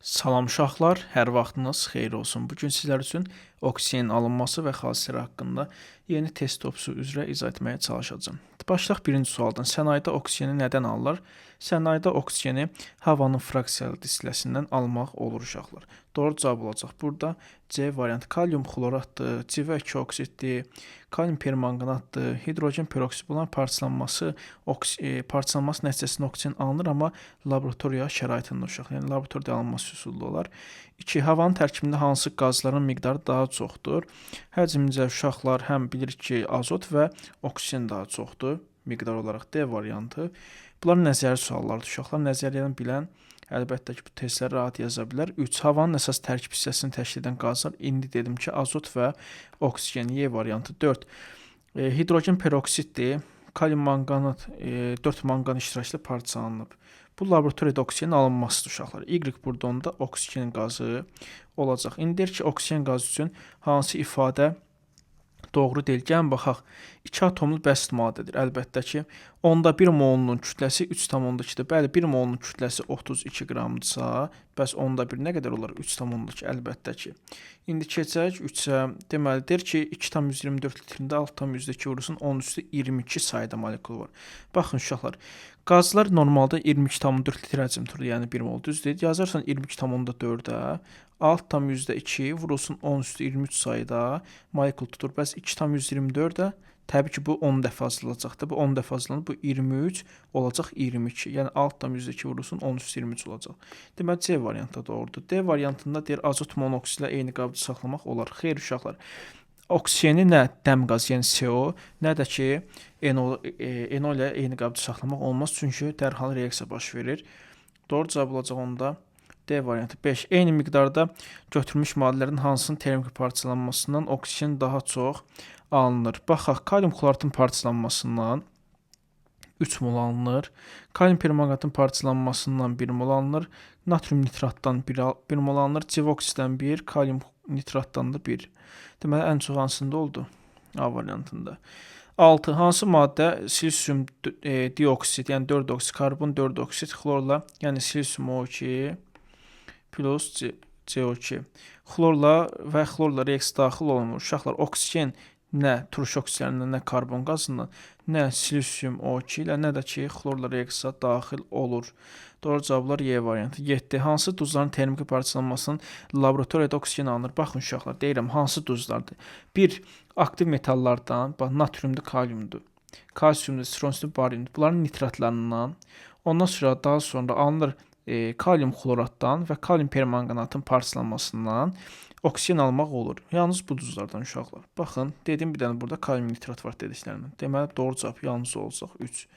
Salam uşaqlar, hər vaxtınız xeyir olsun. Bu gün sizlər üçün oksigenin alınması və xassələri haqqında yeni test topsu üzrə izah etməyə çalışacağam. Başlayaq birinci sualdan. Sənayedə oksigeni nədən alırlar? Sənayedə oksigeni havanın fraksiyalı distiləsindən almaq olur uşaqlar. Doğru cavab olacaq burada C variantı. Kalium xloratdır, CV2 oksiddir, kalium permanganatdır, hidrogen peroksid. Bunların parçalanması nəticəsində oksigen alınır, amma laboratoriya şəraitində uşaq. Yəni laboratoriyada alınması üsulu olar. 2. Havanın tərkibində hansı qazların miqdarı daha çoxdur? Həcmcə uşaqlar həm bilirik ki, azot və oksigen daha çoxdur miqdar olaraq. D variantı. Bunlar nəzəri suallardır uşaqlar. Nəzəriyyəni bilən əlbəttə ki, bu testləri rahat yaza bilər. 3. Havanın əsas tərkib hissəsini təşkil edən qazlar indi dedim ki, azot və oksigen. Y variantı. 4. Hidrogen peroksiddir. Kalium manqanat 4 manqan iştiraklı parçalanıb. Bu laboratoriyada oksigenin alınmasıdır uşaqlar. Y burada onda oksigen qazı olacaq. İndi deyir ki, oksigen qazı üçün hansı ifadə doğru deyil. Gəlin baxaq. 2 atomlu bəsit maddədir. Əlbəttə ki, onda 1 molunun kütləsi 3,2-dir. Bəli, 1 molunun kütləsi 32 qramdırsa, bəs onda 1 nə qədər olar? 3,2. Əlbəttə ki. İndi keçək 3-ə. Deməlidir ki, 2,24 litrində 6,2 vurulsun 10 üstü 22 sayda molekul var. Baxın uşaqlar, qazlar normalda 22,4 litr həcm tutur, yəni 1 mol düzdür. Yazarsan 22,4-ə, 6,2 vurulsun 10 üstü 23 sayda molekul tutur. Bəs 2,24-ə təbii ki, bu 10 dəfə azalacaqdır. Bu 10 dəfə azalanır. Bu 23 olacaq 22. Yəni 6,2 vurulsun 10 üstü 23 olacaq. Deməli C variantı doğrudur. D variantında deyir azot monoksid ilə eyni qabda saxlamaq olar. Xeyr uşaqlar. Oksigeni nə dəm qazı, yəni CO, nə də ki NO ilə eyni qabda saxlamaq olmaz, çünki dərhal reaksiya baş verir. Doğru cavab olacaq onda D variantı. 5. Eyni miqdarda götürülmüş maddələrin hansının termik parçalanmasından oksigen daha çox alınır? Baxaq, kalium xloratın parçalanmasından 3 mol alınır. Kalium permanganatın parçalanmasından 1 mol alınır. Natrium nitratdan 1 mol alınır. Civ-oksiddən 1, kalium nitratdan da 1. Deməli, ən çox hansında oldu? A variantında. 6. Hansı maddə silisium dioksid, yəni 4 oksid, karbon 4 oksid xlorla, yəni silisium O2 plus CO2. Xlorla və xlorla reaksiya daxil olunmur. Uşaqlar, oksigen nə turuş oksidlərindən, nə karbon qazından, nə silisium O2 ilə, nə də ki, xlorla reaksiya daxil olur. Doğru cavablar Y variantı. 7. Hansı duzların termiki parçalanmasının laboratoriyada oksigen alınır? Baxın uşaqlar, deyirəm, hansı duzlardır? 1. Aktiv metallardan, bax, natriumdur, kaliumdur, kalsiumdur, stronsiumdur, bariumdur. Bunların nitratlarından, ondan sonra daha sonra alınır kalium xloratdan və kalium permanganatın parçalanmasından oksigen almaq olur. Yalnız bu duzlardan uşaqlar. Baxın, dedim bir dənə burada kalium nitrat var dediklərindən. Deməli, doğru cavab yalnız olacaq 3.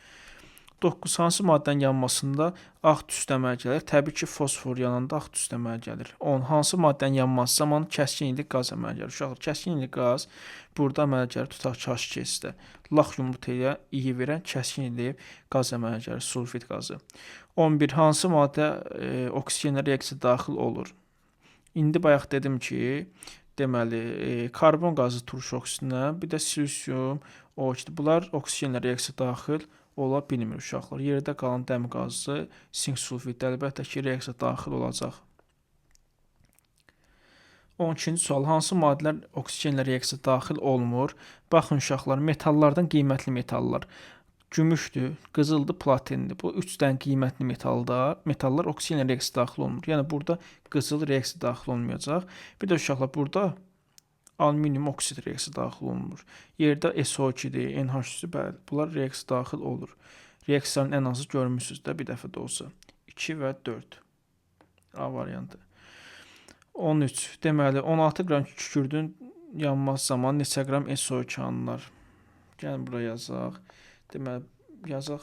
9. Hansı maddənin yanmasında ağ tüstü əmələ gəlir? Təbii ki, fosfor yananda ağ tüstü əmələ gəlir. 10. Hansı maddənin yanması zamanı kəskin iyli qaz əmələ gəlir? Uşaqlar, kəskin iyli qaz burada əmələ gəlir. Tutaq ki, H2S-də. Lax yumurtaya iyi verən kəskin iyli qaz əmələ gəlir. Sulfit qazı. 11. Hansı maddə oksigenlə reaksiya daxil olur? İndi bayaq dedim ki, deməli, karbon qazı turuş oksidinə, bir də silisium O2. Bunlar oksigenlə reaksiya daxil ola bilmir uşaqlar. Yerdə qalan dəm qazı sink sulfid əlbəttə ki, reaksiya daxil olacaq. 12-ci sual. Hansı maddələr oksigenlə reaksiya daxil olmur? Baxın uşaqlar, metallardan qiymətli metallar. Gümüşdür, qızıldır, platindir. Bu 3 dənə qiymətli metallar oksigenlə reaksiya daxil olmur. Yəni burada qızıl reaksiya daxil olmayacaq. Bir də uşaqlar burada alüminium oksid reaksiya daxil olunmur. Yerdə SO2-dir, NH3-dür, bəli, bunlar reaksiya daxil olur. Reaksiyanın ən azı görmüsünüz də bir dəfə də olsa. 2 və 4. A variantı. 13. Deməli, 16 qram kükürdün yanması zamanı neçə qram SO2 alınır? Gəlin buraya yazaq. Deməli, yazaq.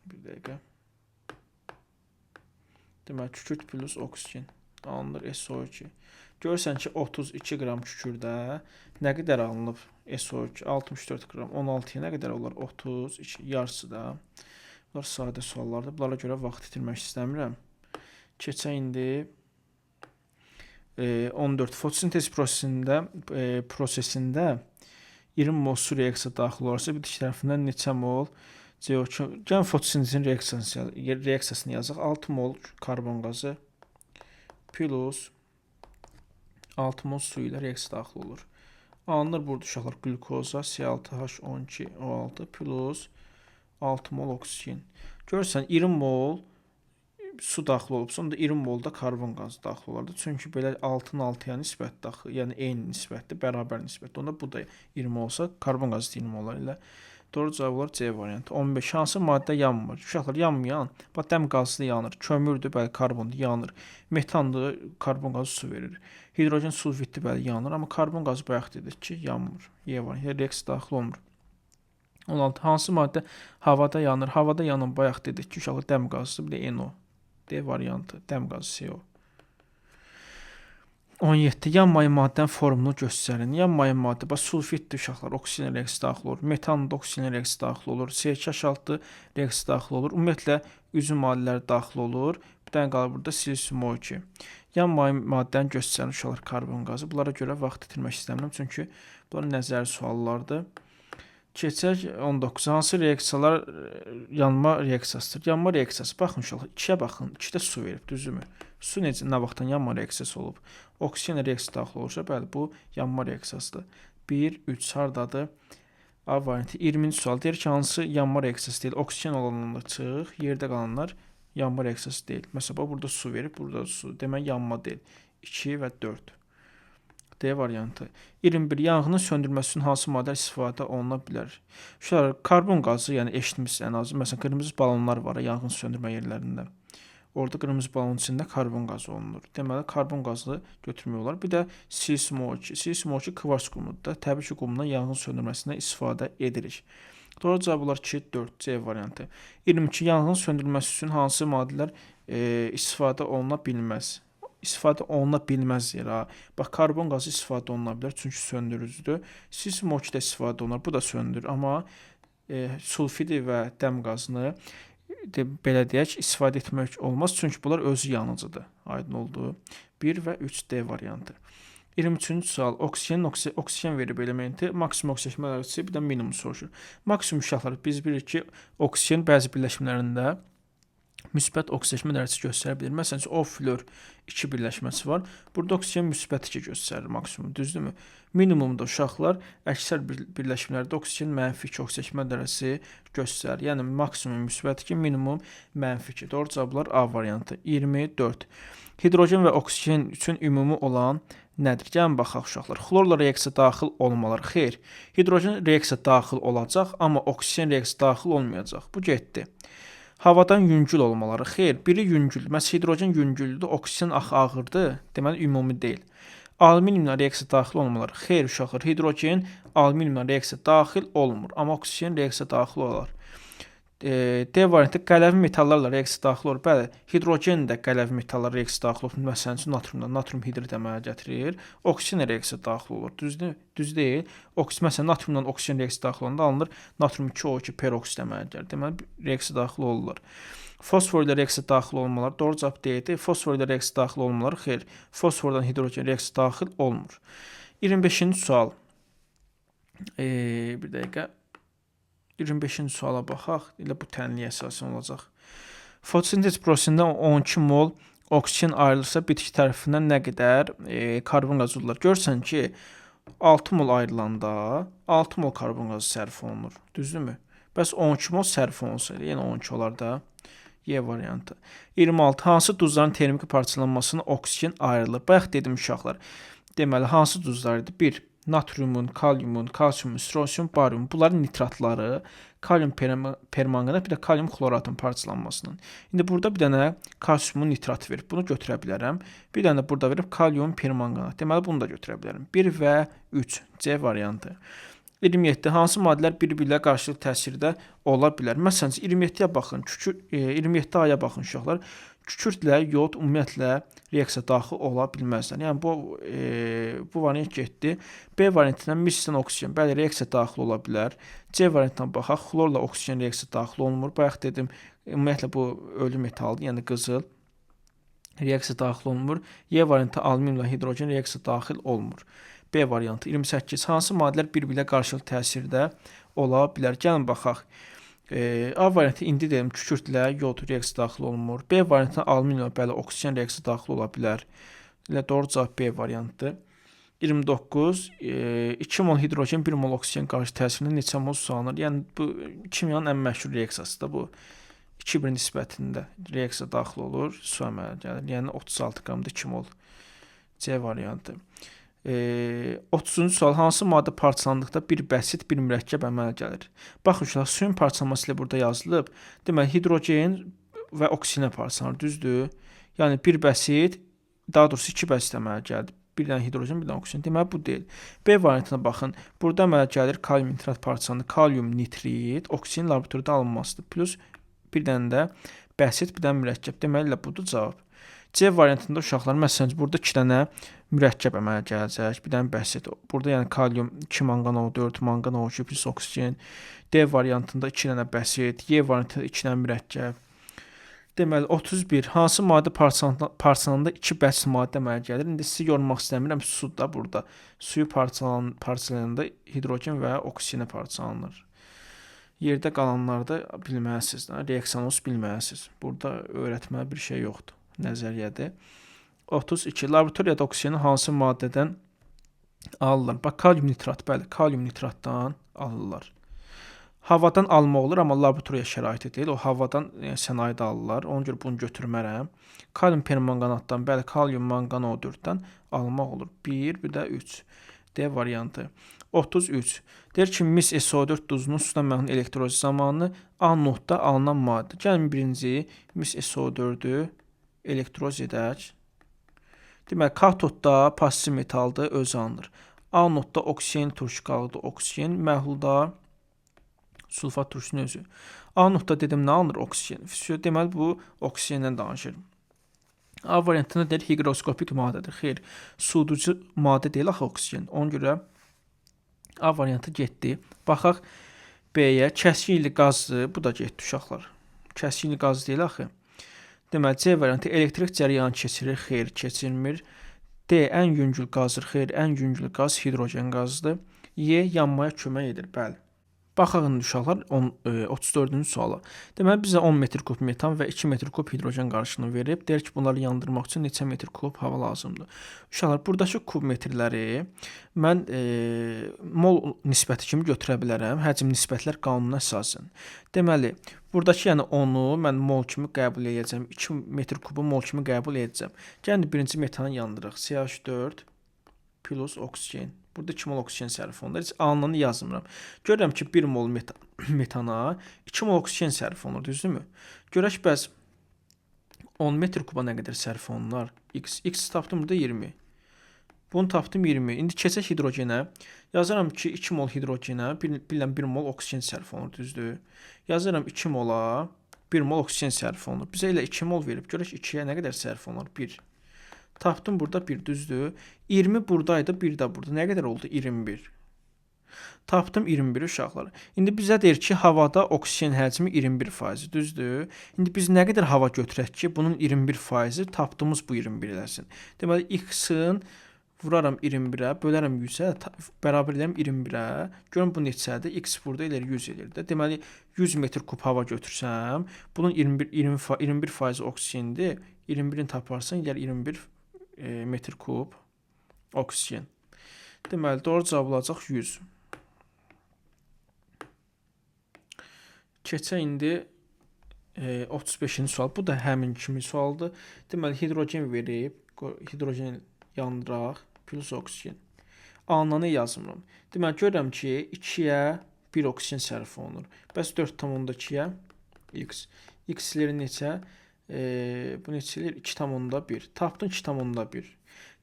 Bir dəqiqə. Deməli, kükürt plus oksigen alınır SO2. Görürsən ki, 32 qram kükürdə nə qədər alınıb SO2? 64 qram. 16-ya nə qədər olar? 32. Yarısı da. Bunlar sadə suallardır. Bunlara görə vaxt itirmək istəmirəm. Keçək indi 14. Fotosintez prosesində 20 mol su reaksiya daxil olarsa, bir diş tərəfindən neçə mol CO2? Gəlin fotosintezin reaksiyasını yazaq. 6 mol karbon qazı plus 6 mol su ilə reaksiya daxil olur. Alınır burada uşaqlar glukoza C6H12O6 plus 6 mol oksigen. Görürsən 20 mol su daxil olub, sonra da 20 mol da karbon qazı daxil olardı. Çünki belə 6-nın 6-ya nisbət daxil, yəni eyni nisbətdir, bərabər nisbətdir. Onda bu da 20 olsa, karbon qazı 20 molar ilə. Doğru cavab olar C variantı. 15. Hansı maddə yanmır? Uşaqlar yanmayan, bax dəm qazlı yanır, kömürdür, bəli karbondur, yanır. Metandır, karbon qazı su verir. Hidrogen sulfitdir, bəli yanır, amma karbon qazı bayaq dedik ki, yanmır. E variantı, reaksiya daxil olmur. 16. Hansı maddə havada yanır? Havada yanan bayaq dedik ki, uşaqlar dəm qazıdır, bir də NO. D variantı, dəm qazı CO. 17. Yanmayan maddənin formunu göstərin. Yanmayan maddə, bax sulfitdir uşaqlar, oksigen reaksiyası daxil olur. Metan da oksigen reaksiyası daxil olur. C2H6 reaksiyası daxil olur. Ümumiyyətlə üzüm maddələri daxil olur. Bir dənə qalır burada silisium O2. Yanmayan maddəni göstərin uşaqlar, karbon qazı. Bunlara görə vaxt itirmək istəmirəm, çünki bunlar nəzəri suallardır. Keçək 19. Hansı reaksiyalar yanma reaksiyasıdır? Yanma reaksiyası. Baxın uşaqlar, 2-yə baxın. 2-də su verib, düzdürmü? Su necə, nə vaxtdan yanma reaksiyası olub? Oksigen reaksiyası daxil olursa, bəli, bu yanma reaksiyasıdır. 1, 3 hardadır? A variantı. 20-ci sual deyir ki, hansı yanma reaksiyası deyil? Oksigen olanlar çıx, yerdə qalanlar yanma reaksiyası deyil. Məsələn, burada su verib, burada su. Demək, yanma deyil. 2 və 4. D variantı. 21. Yanğının söndürməsi üçün hansı maddə istifadə oluna bilər? Uşaqlar, karbon qazı, yəni eşitmişsiniz ən azı. Məsələn, qırmızı balonlar var yanğın söndürmə yerlərində. Orada qırmızı balonun içində karbon qazı olunur. Deməli, karbon qazı götürmək olar. Bir də silisium O2. Silisium O2 kvars qumudur. Təbii ki, qumundan yanğın söndürməsində istifadə edirik. Doğru cavab olar 2, 4, C variantı. 22. Yanğın söndürməsi üçün hansı maddələr istifadə oluna bilməz? İstifadə oluna bilməz yerə. Bax, karbon qazı istifadə oluna bilər, çünki söndürücüdür. Silisium O2 də istifadə olunur, bu da söndürür. Amma sulfidi və dəm qazını belə deyək, istifadə etmək olmaz, çünki bunlar özü yanıcıdır. Aydın oldu. 1 və 3D variantı. 23-cü sual. Oksigen verib elementi, maksimum oksigen dərəcəsi, bir də minimum soruşur. Maksimum uşaqlar, biz bilirik ki, oksigen bəzi birləşmələrində müsbət oksigen dərəcəsi göstərə bilir. Məsələn, O flor 2 birləşməsi var. Burada oksigen müsbət 2 göstərir maksimum, düzdürmü? Minimumda uşaqlar əksər birləşmələrdə oksigen mənfi 2 oksigen dərəcəsi göstərir. Yəni maksimum müsbət 2, minimum mənfi 2. Doğru cavablar A variantı. 24. Hidrogen və oksigen üçün ümumi olan nədir? Gəlin baxaq uşaqlar. Xlorla reaksiya daxil olmalar. Xeyr. Hidrogen reaksiya daxil olacaq, amma oksigen reaksiya daxil olmayacaq. Bu getdi. Havadan yüngül olmaları. Xeyr, biri yüngül. Məsələn, hidrogen yüngüldür, oksigen ağırdır. Deməli, ümumi deyil. Alüminiumla reaksiya daxil olmaları. Xeyr, uşaqlar, hidrogen alüminiumla reaksiya daxil olmur, amma oksigen reaksiya daxil olar. D variantı qələvi metallarla reaksiya daxil olur. Bəli, hidrogen də qələvi metallarla reaksiya daxil olur. Məsələn, natriumla natrium hidrid əmələ gətirir. Oksigen reaksiya daxil olur. Düz deyil. Məsələn, natriumla oksigen reaksiya daxil olanda alınır natrium 2O2 peroksid əmələ gəlir. Deməli, reaksiya daxil olurlar. Fosfor ilə reaksiya daxil olmalar. Doğru cavab D-dir. Fosfor ilə reaksiya daxil olmaları xeyr. Fosfordan hidrogen reaksiya daxil olmur. 25-ci sual. Bir dəqiqə. 25-ci suala baxaq. Elə bu tənliyə əsasən olacaq. Fotosintez prosesində 12 mol oksigen ayrılırsa, bitki tərəfindən nə qədər karbon qazı olurlar? Görsən ki, 6 mol ayrılanda 6 mol karbon qazı sərf olunur. Düzdürmü? Bəs 12 mol sərf olunsa, yəni 12 olar da. Y variantı. 26. Hansı duzların termiki parçalanmasına oksigen ayrılır? Bayaq dedim uşaqlar. Deməli, hansı duzlar idi? 1. Natriumun, kalyumun, kalsiumun, strosium, barium. Bunların nitratları, kalyum permanganat, bir də kalyum xloratın parçalanmasının. İndi burada bir dənə kalsiumun nitratı verib. Bunu götürə bilərəm. Bir dənə burada verib kalyum permanganat. Deməli, bunu da götürə bilərəm. 1 və 3. C variantı. 27. Hansı maddələr bir-birlə qarşılıqlı təsirdə ola bilər? Məsələn, 27-yə baxın, 27A-ya baxın uşaqlar. Kükürdlə yod ümumiyyətlə reaksiya daxil ola bilməzlər. Yəni, bu variant getdi. B variantından misdən oksigen, bəli, reaksiya daxil ola bilər. C variantından baxaq, xlorla oksigen reaksiya daxil olunmur. Bayaq dedim, ümumiyyətlə bu ölü metaldır, yəni qızıl. Reaksiya daxil olunmur. Y variantı alüminiumla hidrogen reaksiya daxil olmur. B variantı 28. Hansı maddələr bir-birlə qarşılıqlı təsirdə ola bilər? Gəlin baxaq. A variantı indi dedim kükürdlə yod reaksiyası daxil olunmur. B variantına alüminiumla bəli oksigen reaksiyası daxil ola bilər. Elə doğru cavab B variantıdır. 29. 2 mol hidrogen 1 mol oksigen qarşı təsirində neçə mol su alınır? Yəni bu kimyanın ən məşhur reaksiyasıdır bu. 2-1 nisbətində reaksiya daxil olur, su əmələ gəlir. Yəni 36 qramda 2 mol. C variantı. 30-cu sual. Hansı maddə parçalandıqda bir bəsit, bir mürəkkəb əmələ gəlir? Baxın uşaqlar, suyun parçalanması ilə burada yazılıb. Deməli, hidrogen və oksigenə parçalanır, düzdür? Yəni bir bəsit, daha doğrusu 2 bəsit əmələ gəlir. Bir dənə hidrogen, bir dənə oksigen. Deməli, bu deyil. B variantına baxın. Burada əmələ gəlir kalium nitrat parçalanır. Kalium nitrit, oksigen laboratoriyada alınmasıdır. Plus bir dənə də bəsit, bir dənə mürəkkəb. Deməli, elə budur cavab. C variantında uşaqlar, məsələn, burada 2 dənə mürəkkəb əmələ gələcək. Bir dənə bəsit. Burada yəni kalium 2 manqan O4, manqan O2 plus oksigen. D variantında 2 dənə bəsit. Y variantında 2 dənə mürəkkəb. Deməli 31. Hansı maddə parçalananda 2 bəsit maddə əmələ gəlir? İndi sizi yormaq istəmirəm. Su da burada. Suyu parçalananda hidrogen və oksigenə parçalanır. Yerdə qalanlarda bilməlisiniz. Reaksiyanı bilməlisiniz. Burada öyrətməli bir şey yoxdur. Nəzəriyyədir. 32. Laboratoriyada oksijeni hansı maddədən alırlar? Bax, kalium nitrat, bəli, kalium nitratdan alırlar. Havadan almaq olur, amma laboratoriya şəraiti deyil. O havadan sənayedə alırlar. Ona görə bunu götürmərəm. Kalium permanganatdan, bəli, kalium manqan O4-dən almaq olur. 1, bir də 3. D variantı. 33. Deyir ki, mis SO4 duzunun suda məğlun elektroliz zamanı anodda alınan maddə. Gəlin birinci mis SO4-ü elektroz edək. Deməli, katodda pasiv metaldır, özü alınır. Anodda oksigen turşu qalıqdır, oksigen. Məhlulda sulfat turşunun özü. Anodda dedim, nə alınır? Oksigen. Deməli, bu oksigendən danışır. A variantında deyir, higroskopik maddədir. Xeyr, suducu maddə deyil axı oksigen. Ona görə A variantı getdi. Baxaq B-yə. Kəskinli qazdır. Bu da getdi uşaqlar. Kəskinli qaz deyil axı. Deməli, C variantı elektrik cərəyanı keçirir. Xeyr, keçirmir. D, ən yüngül qazdır. Xeyr, ən yüngül qaz hidrogen qazıdır. Y, yanmaya kömək edir. Bəli. Baxaq uşaqlar 34-cü suala. Deməli, bizə 10 metr kub metan və 2 metr kub hidrogen qarışığını verib. Deyir ki, bunları yandırmaq üçün neçə metr kub hava lazımdır? Uşaqlar, buradakı kub metrləri mən mol nisbəti kimi götürə bilərəm. Həcm nisbətlər qanununa əsasən. Deməli, buradakı yəni 10-u mən mol kimi qəbul edəcəm. 2 metr kubu mol kimi qəbul edəcəm. Gəlin birinci metanı yandıraq. CH4 plus oksigen. Burada 2 mol oksigen sərf olunur. Heç alınanı yazmıram. Görürəm ki, 1 mol metana 2 mol oksigen sərf olunur, düzdürmü? Görək bəs 10 metr kuba nə qədər sərf olunur? X tapdım burada 20. Bunu tapdım 20. İndi keçək hidrogenə. Yazıram ki, 2 mol hidrogenə 1 mol oksigen sərf olunur, düzdür? Yazıram 2 mola 1 mol oksigen sərf olunur. Bizə elə 2 mol verib. Görək 2-yə nə qədər sərf olunur? 1. Tapdım burada 1, düzdür? 20 buradaydı, 1 də burada. Nə qədər oldu? 21. Tapdım 21 uşaqlar. İndi bizə deyir ki, havada oksigen həcmi 21%, düzdür? İndi biz nə qədər hava götürək ki, bunun 21%, tapdığımız bu 21 eləsin. Deməli, X-ın vuraram 21-ə, bölərəm 100-ə, bərabər edirəm 21-ə. Görün bu neçədir? X burada elə 100 edir də. Deməli, 100 metr kub hava götürsəm, bunun 21% oksigendir. 21-ni taparsan, gəl 21 metr kub oksigen. Deməli, doğru cavab olacaq 100. Keçək indi 35-ci sual. Bu da həmin kimi sualdır. Deməli, hidrogen verib, hidrogen yandıraq, plus oksigen. Alınanı yazmıram. Deməli, görürəm ki, 2-yə 1 oksigen sərf olunur. Bəs 4,2-yə X. X-ləri neçə? Bu neçəlir? 2,1. Tapdın 2,1.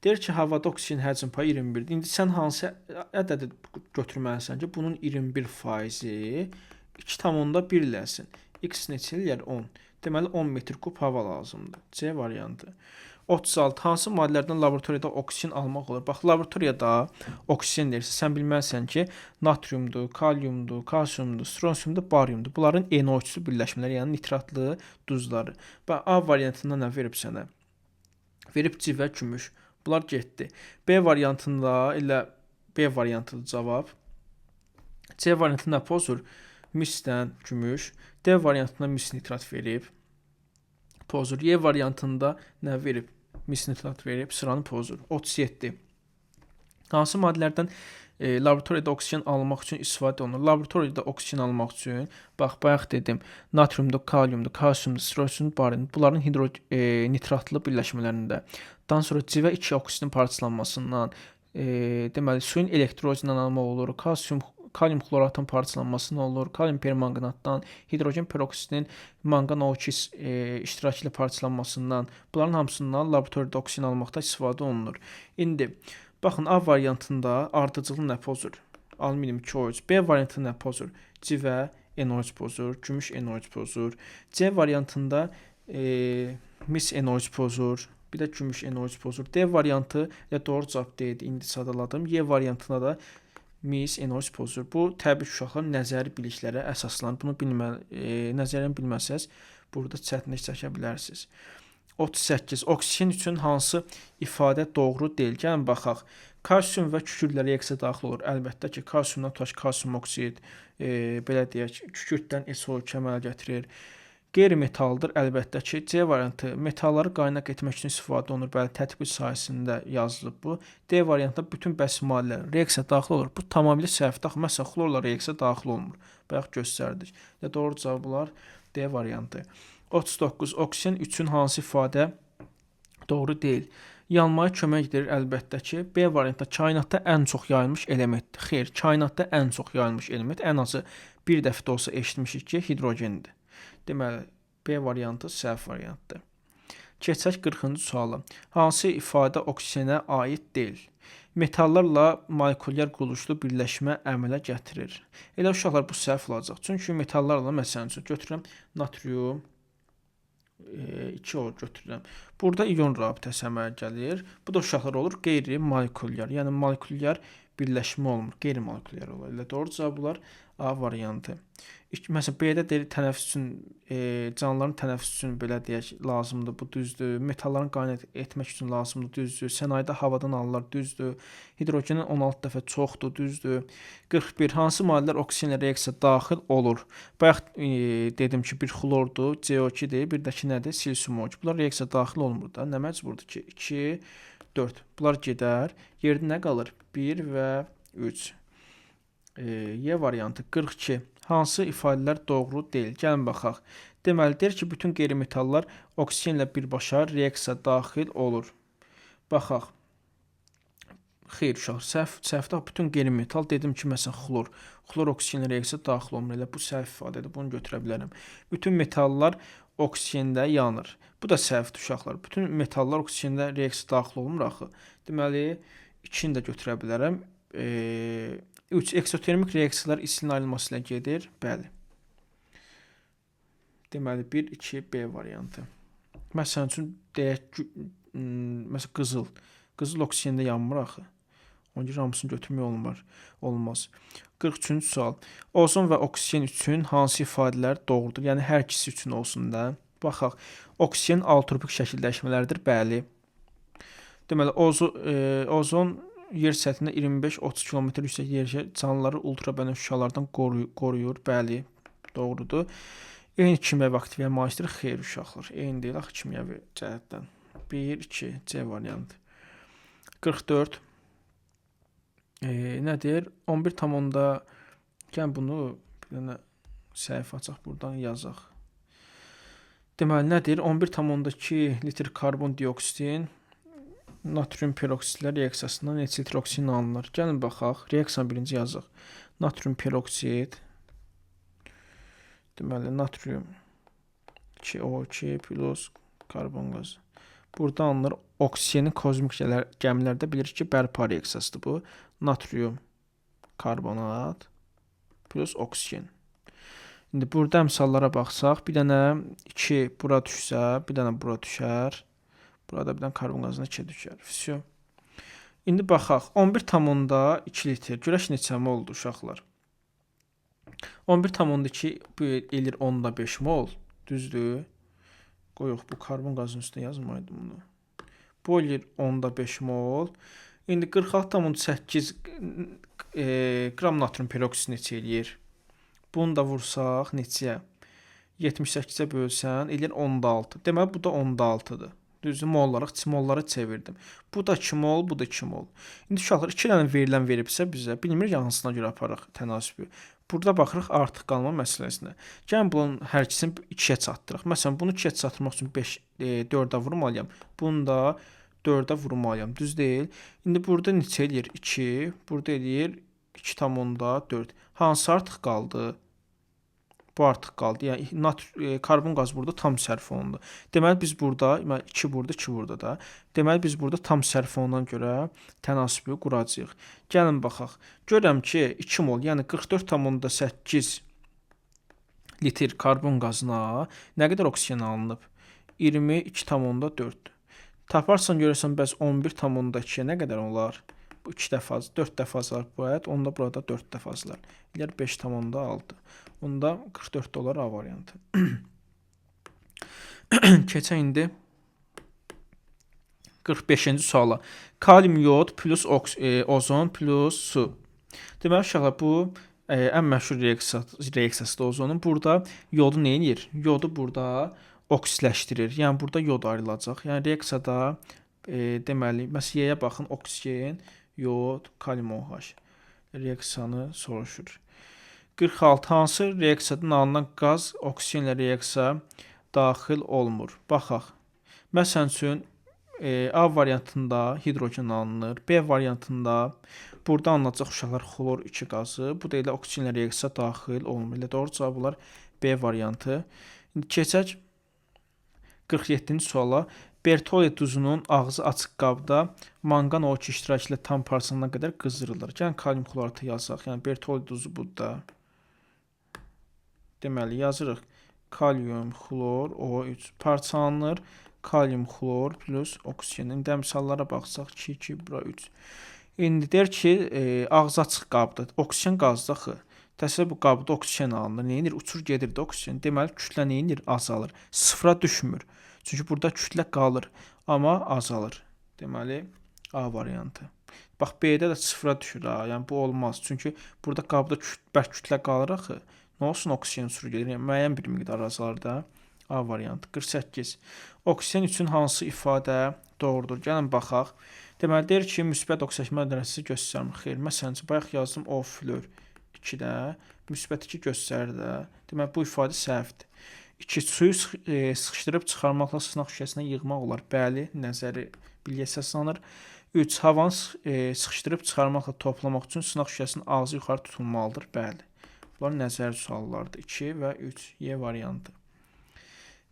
Deyir ki, havada oksigen həcm payı 21-dir. İndi sən hansı ədədi götürməlisən ki, bunun 21%-i 2,1 eləsin. X neçə eləyər? 10. Deməli, 10 metr kub hava lazımdır. C variantı. 36. Hansı maddələrdən laboratoriyada oksigen almaq olur? Bax, laboratoriyada oksigen deyirsə, sən bilməlisən ki, natriumdur, kaliumdur, kalsiumdur, stronsiumdur, bariumdur. Bunların NO3-lü birləşmələri, yəni nitratlı duzları. Bax, A variantında nə verib sənə? Verib civə, gümüş. Bunlar getdi. B variantında elə B variantıdır cavab. C variantında pozur. misdən gümüş. D variantında mis nitrat verib. Pozur. Y variantında nə verib? Mis nitrat verib. Sıranı pozur. 37. Hansı maddələrdən laboratoriyada oksigen almaq üçün istifadə olunur? Laboratoriyada oksigen almaq üçün, bax, bayaq dedim, natriumdur, kaliumdur, kalsiumdur, sirosiumdur, barindir. Bunların nitratlı birləşmələrində, daha sonra civə 2 oksidin parçalanmasından, deməli, suyun elektrolizindən almaq olur, kalium xloratın parçalanmasından olur, kalium permanganatdan, hidrogen peroksidinin manqan O2 iştirakı ilə parçalanmasından, bunların hamısından laboratoriyada oksigen almaqda istifadə olunur. İndi baxın, A variantında ardıcılı nə pozur? Alüminium 2O3. B variantında nə pozur? Civə NO3 pozur, gümüş NO3 pozur. C variantında mis NO3 pozur, bir də gümüş NO3 pozur. D variantı ilə doğru cavab deyildi, indi sadaladım. Y variantında da mis NO3 pozur. Bu təbii uşaqlar nəzəri biliklərə əsaslanır. Bunu nəzərən bilməsəz, burada çətinlik çəkə bilərsiniz. 38. Oksigen üçün hansı ifadə doğru deyil? Gəlin baxaq. Kalsium və kükürdlər reaksiyaya daxil olur. Əlbəttə ki, kalsiumdan tutaq kalsium oksid, belə deyək, kükürddən SO2 əmələ gətirir. Qeyri-metaldır, əlbəttə ki, C variantı metalları qaynaq etmək üçün istifadə olunur. Bəli, tətbiq sahəsində yazılıb bu. D variantında bütün bəs maddələr reaksiyaya daxil olur. Bu tamamilə səhvdir. Məsələn, xlorla reaksiyaya daxil olmur. Bayaq göstərdik. Doğru cavablar D variantı. 39. Oksigen üçün hansı ifadə doğru deyil? Yanmaya kömək edir, əlbəttə ki. B variantda kainatda ən çox yayılmış elementdir. Xeyr, kainatda ən çox yayılmış element ən azı bir dəfə də olsa eşitmişik ki, hidrogendir. Deməli, B variantı səhv variantdır. Keçək 40-cı suala. Hansı ifadə oksigenə aid deyil? Metallarla molekulyar quruluşlu birləşmə əmələ gətirir. Elə uşaqlar bu səhv olacaq. Çünki metallarla, məsələn üçün, götürürəm natrium, 2 götürürəm. Burada iyon rabitəsi əmələ gəlir. Bu da uşaqlar olur qeyri-molekulyar. Yəni, molekulyar birləşmə olmur. Qeyri-molekulyar olur. Elə doğru cavablar A variantı. Məsələn, B-də deyir, tənəffüs üçün, canlıların tənəffüs üçün belə deyək, lazımdır, bu düzdür. Metalların qaynaq etmək üçün lazımdır, düzdür. Sənayedə havadan alırlar, düzdür. Hidrogenin 16 dəfə çoxdur, düzdür. 41. Hansı maddələr oksigenlə reaksiyaya daxil olur? Bayaq dedim ki, bir xlordur, CO2-dir, bir də ki, nədir? Silisium O2. Bunlar reaksiyaya daxil olmur da. Nə məcburdur ki? 2, 4. Bunlar gedər. Yerdə nə qalır? 1 və 3. Y variantı 42. Hansı ifadələr doğru deyil? Gəlin baxaq. Deməli, deyir ki, bütün qeyri-metallar oksigenlə birbaşa reaksiyaya daxil olur. Baxaq. Xeyr, uşaq, səhvdə bütün qeyri-metal dedim ki, məsələn, xlor. Xlor oksigenlə reaksiyaya daxil olmur. Elə bu səhv ifadədir. Bunu götürə bilərəm. Bütün metallar oksigendə yanır. Bu da səhvdir, uşaqlar. Bütün metallar oksigendə reaksiyaya daxil olmur axı. Deməli, 2-ni də götürə bilərəm. 3. Eksotermik reaksiyalar istinin ayrılması ilə gedir. Bəli. Deməli, 1, 2, B variantı. Məsələn üçün, deyək, məsələn, qızıl. Qızıl oksigendə yanmır axı. Onun görə hamısını götürmək olmaz. 43-cü sual. Ozon və oksigen üçün hansı ifadələr doğrudur? Yəni, hər ikisi üçün olsun da. Baxaq. Oksigen alotropik şəkildəşmələrdir. Bəli. Deməli, ozon yer səthində 25-30 km yüksək yerləşə canlıları ultrabənövşə şüalardan qoruyur. Bəli, doğrudur. Eyni kimyəvi aktivliyə malikdir. Xeyr, uşaqlar. Eyni deyil axı kimyəvi cəhətdən. 1, 2, C variantı. 44. Nədir? 11,da gəlin bunu bir dənə səhifə açaq, buradan yazaq. Deməli, nədir? 11,2 litr karbon dioksidin natrium peroksidlər reaksiyasından neçə litr oksigen alınır? Gəlin baxaq. Reaksiyanı birinci yazaq. Natrium peroksid. Deməli, natrium 2O2 plus karbon qazı. Burada alınır. Oksigenin kozmik gəmilərdə bilirik ki, bərpa reaksiyasıdır bu. Natrium karbonat plus oksigen. İndi burada əmsallara baxsaq, bir dənə 2 bura düşsə, bir dənə bura düşər. Burada bir dənə karbon qazına 2 düşər. Füsyo. İndi baxaq. 11,2 litr. Görək neçə moldur uşaqlar. 11,2 eləyir 10,5 mol. Düzdür. Qoyuq, bu karbon qazının üstünə yazmaydım bunu. Bu eləyir 10,5 mol. İndi 46,8 qram natrium peroksid neçə eləyir? Bunu da vursaq neçəyə? 78-ə bölsən eləyir 10-6. Deməli bu da 10-6-dır. Düzdür, mollara çevirdim. Bu da 2 mol, bu da 2 mol. İndi uşaqlar 2 dənə verilən veribsə bizə, bilmirik hansına görə aparaq tənasibi. Burada baxırıq artıq qalma məsələsinə. Gəlin bunun hər ikisini 2-yə çatdıraq. Məsələn, bunu 2-yə çatdırmaq üçün 4-ə vurmalıyam. Bunu da 4-ə vurmalıyam. Düz deyil. İndi burada neçə eləyir? 2. Burada eləyir 2,4. Hansı artıq qaldı? Bu artıq qaldı. Yəni karbon qaz burada tam sərf olundu. Deməli biz burada 2 burada, 2 burada da. Deməli biz burada tam sərf olunan görə tənasibi quracağıq. Gəlin baxaq. Görürəm ki 2 mol, yəni 44,8 litr karbon qazına nə qədər oksigen alınıb? 22,4. Taparsan görürsən bəs 11,2-yə nə qədər olar? Bu 2 dəfə az, 4 dəfə azlar bu ət, onda burada 4 dəfə azlar. Eləyər 5,6. Onda 44 dolar A variantı. Keçək indi 45-ci suala. Kalium yod plus ozon plus su. Deməli uşaqlar bu ən məşhur reaksiyasıdır ozonun. Burada yodu nə edir? Yodu burada oksitləşdirir. Yəni burada yod ayrılacaq. Yəni reaksiyada deməli məsələyə baxın, oksigen, yod, kalium OH reaksiyanı soruşur. 46. Hansı reaksiyadan alınan qaz oksigenlə reaksiyaya daxil olmur? Baxaq. Məsələn üçün A variantında hidrogen alınır. B variantında burada alınacaq uşaqlar xlor 2 qazı. Bu da elə oksigenlə reaksiyaya daxil olmur. Elə doğru cavab olar B variantı. İndi keçək 47-ci suala. Bertolli duzunun ağzı açıq qabda manqan O2 iştirakı ilə tam parçalanana qədər qızdırılır. Gəlin kalium xloratı yazaq. Yəni Bertolli duzu burada. Deməli yazırıq. Kalium xlor O3 parçalanır. Kalium xlor plus oksigen. İndi əmsallara baxsaq 2, 2, bura 3. İndi deyir ki, ağzı açıq qabda. Oksigen qazdır axı. Təsəvvür bu qabda oksigen alınır. Nə edir? Uçur gedir də oksigen. Deməli kütlə nə edir? Azalır. Sıfıra düşmür. Çünki burada kütlə qalır, amma azalır. Deməli A variantı. Bax B-də də sıfıra düşür ha. Yəni bu olmaz. Çünki burada qabda bərk kütlə qalır axı. Nə olsun oksigen uçur gedir? Yəni müəyyən bir miqdar azalır da. A variantı. 48. Oksigen üçün hansı ifadə doğrudur? Gəlin baxaq. Deməli deyir ki, müsbət oksigenləşmə dərəcəsi göstərmir. Xeyr, məsələn, bayaq yazdım O flor 2-də, müsbət 2 göstərir də. Deməli bu ifadə səhvdir. 2. Suyu sıxışdırıb çıxarmaqla sınaq şüşəsinə yığmaq olar. Bəli, nəzəri bilgiyə əsaslanır. 3. Havanı sıxışdırıb çıxarmaqla toplamaq üçün sınaq şüşəsinin ağzı yuxarı tutulmalıdır. Bəli. Bunlar nəzəri suallardır. 2 və 3. Y variantı.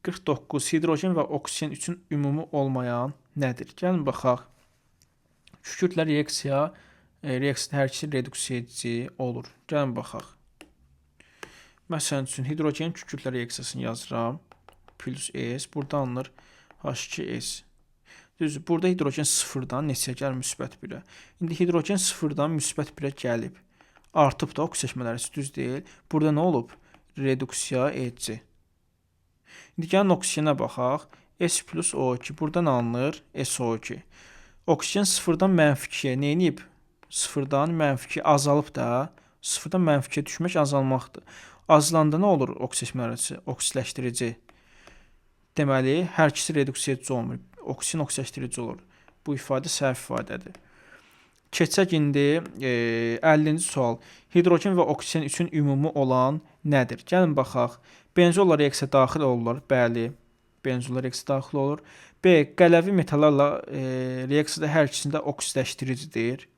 49. Hidrogen və oksigen üçün ümumi olmayan nədir? Gəlin baxaq. Kükürdlə reaksiyada hər ikisi reduksiya edici olur. Gəlin baxaq. Məsələn üçün hidrogen kükürdlə reaksiyasını yazıram. Plus S. Burada alınır H2S. Düzdür. Burada hidrogen 0-dan neçəyə gəlir? Müsbət 1-ə. İndi hidrogen 0-dan müsbət 1-ə gəlib. Artıb da oksigenləşmə dərəcəsi düz deyil. Burada nə olub? Reduksiya edici. İndi gəlin oksigenə baxaq. S plus O2. Buradan alınır SO2. Oksigen 0-dan -2-yə nə edib? 0-dan -2 azalıb da. 0-dan -2-yə düşmək azalmaqdır. Azalanda nə olur oksigenləşmə dərəcəsi? Oksitləşdirici. Deməli, hər ikisi reduksiya edici olmur. Oksigen oksitləşdirici olur. Bu ifadə səhv ifadədir. Keçək indi 50-ci sual. Hidrogen və oksigen üçün ümumi olan nədir? Gəlin baxaq. Benzollar reaksiyaya daxil olurlar. Bəli, benzollar reaksiyaya daxil olur. B. Qələvi metallarla reaksiyada hər ikisində oksitləşdiricidir.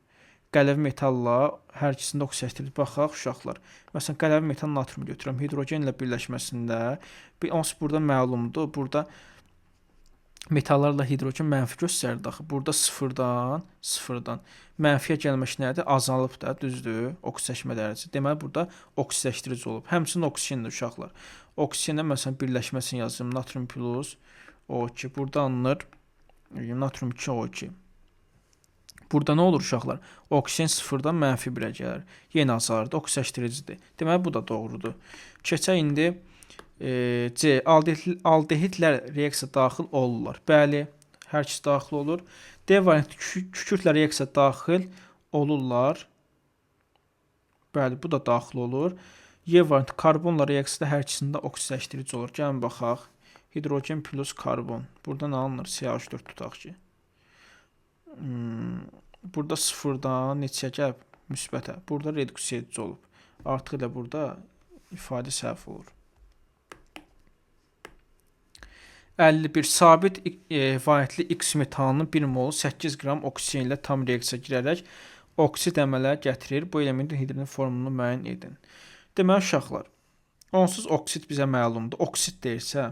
Qələvi metalla hər ikisində oksitləşdirici. Baxaq uşaqlar. Məsələn, qələvi metal natriumu götürürəm. Hidrogen ilə birləşməsində onsuz burada məlumdur. Burada metallarla hidrogen mənfi göstərir axı. Burada 0-dan mənfiyə gəlmək nədir? Azalıb da, düzdür? Oksitləşmə dərəcəsi. Deməli burada oksitləşdirici olub. Həmçinin oksigendir uşaqlar. Oksigenlə məsələn birləşməsini yazıram. Natrium plus O2. Burada alınır natrium 2 O2. Burada nə olur uşaqlar? Oksigen 0-dan -1-ə gəlir. Yenə azalır da, oksitləşdiricidir. Deməli bu da doğrudur. Keçək indi C. Aldehidlər reaksiyaya daxil olurlar. Bəli, hər ikisi daxil olur. D variantı kükürdlə reaksiyaya daxil olurlar. Bəli, bu da daxil olur. Y variantı karbonla reaksiyada hər ikisində oksidləşdirici olur. Gəlin baxaq. Hidrogen plus karbon. Burada nə alınır? CH4 tutaq ki. Burada sıfırdan neçəyə gəlib? Müsbətə. Burada reduksiya edici olub. Artıq elə burada ifadə səhv olur. 51. Sabit variantlı X metanının 1 mol 8 qram oksigen ilə tam reaksiya girərək oksid əmələ gətirir. Bu elementin hidrogen formulunu müəyyən edin. Deməli, uşaqlar, onsuz oksid bizə məlumdur. Oksid deyirsə,